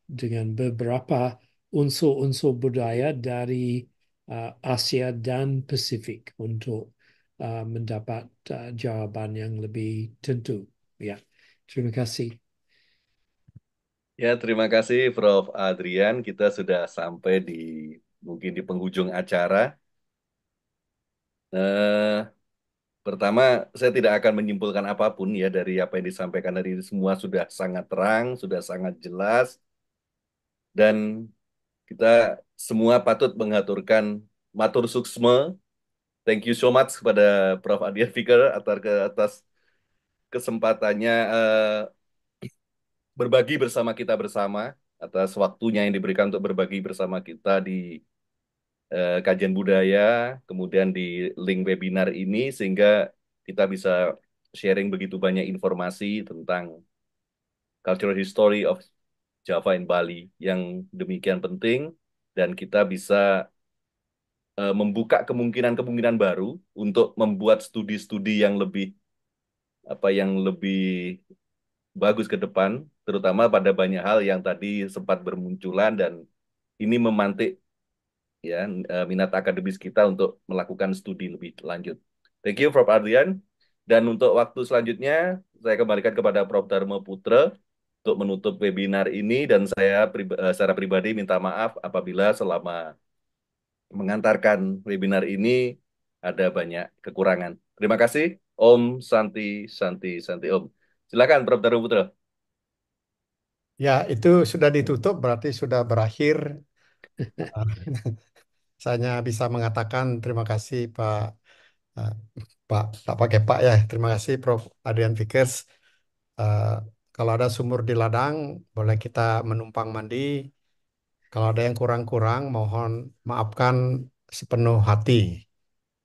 dengan beberapa unsur-unsur budaya dari Asia dan Pasifik untuk mendapat jawaban yang lebih tentu. Ya, terima kasih. Ya, terima kasih Prof. Adrian. Kita sudah sampai di mungkin di penghujung acara. Eh, Pertama, saya tidak akan menyimpulkan apapun ya dari apa yang disampaikan dari ini. Semua sudah sangat terang, sudah sangat jelas, dan kita semua patut mengaturkan matur suksme. Thank you so much kepada Prof. Adrian Fikar atas kesempatannya berbagi bersama kita bersama, atas waktunya yang diberikan untuk berbagi bersama kita di kajian budaya, kemudian di link webinar ini, sehingga kita bisa sharing begitu banyak informasi tentang cultural history of Java and Bali yang demikian penting, dan kita bisa membuka kemungkinan-kemungkinan baru untuk membuat studi-studi yang lebih yang lebih bagus ke depan, terutama pada banyak hal yang tadi sempat bermunculan dan ini memantik ya minat akademis kita untuk melakukan studi lebih lanjut. Thank you, Prof. Adrian. Dan untuk waktu selanjutnya, saya kembalikan kepada Prof. Dharma Putra untuk menutup webinar ini, dan saya secara pribadi minta maaf apabila selama mengantarkan webinar ini ada banyak kekurangan. Terima kasih. Om Santi Santi Santi Om. Silakan, Prof. Dharma Putra. Ya, itu sudah ditutup, berarti sudah berakhir. Saya hanya bisa mengatakan terima kasih eh, Pak, tak pakai Pak ya. Terima kasih Prof. Adrian Vickers. Eh, Kalau ada sumur di ladang, boleh kita menumpang mandi. Kalau ada yang kurang-kurang, mohon maafkan sepenuh hati.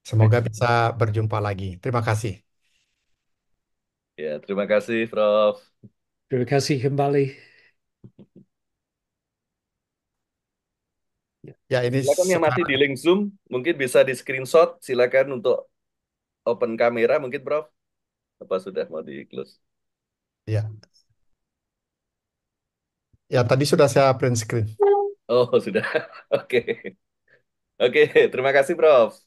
Semoga bisa berjumpa lagi. Terima kasih. Ya, terima kasih, Prof. Terima kasih kembali. Ya, ini Silakan yang masih sekarang di link Zoom, mungkin bisa di screenshot. Silakan untuk open kamera, mungkin, Prof. Apa sudah mau di close? ya. Ya, tadi sudah saya print screen. Oh, sudah. Oke. Oke, terima kasih, Prof.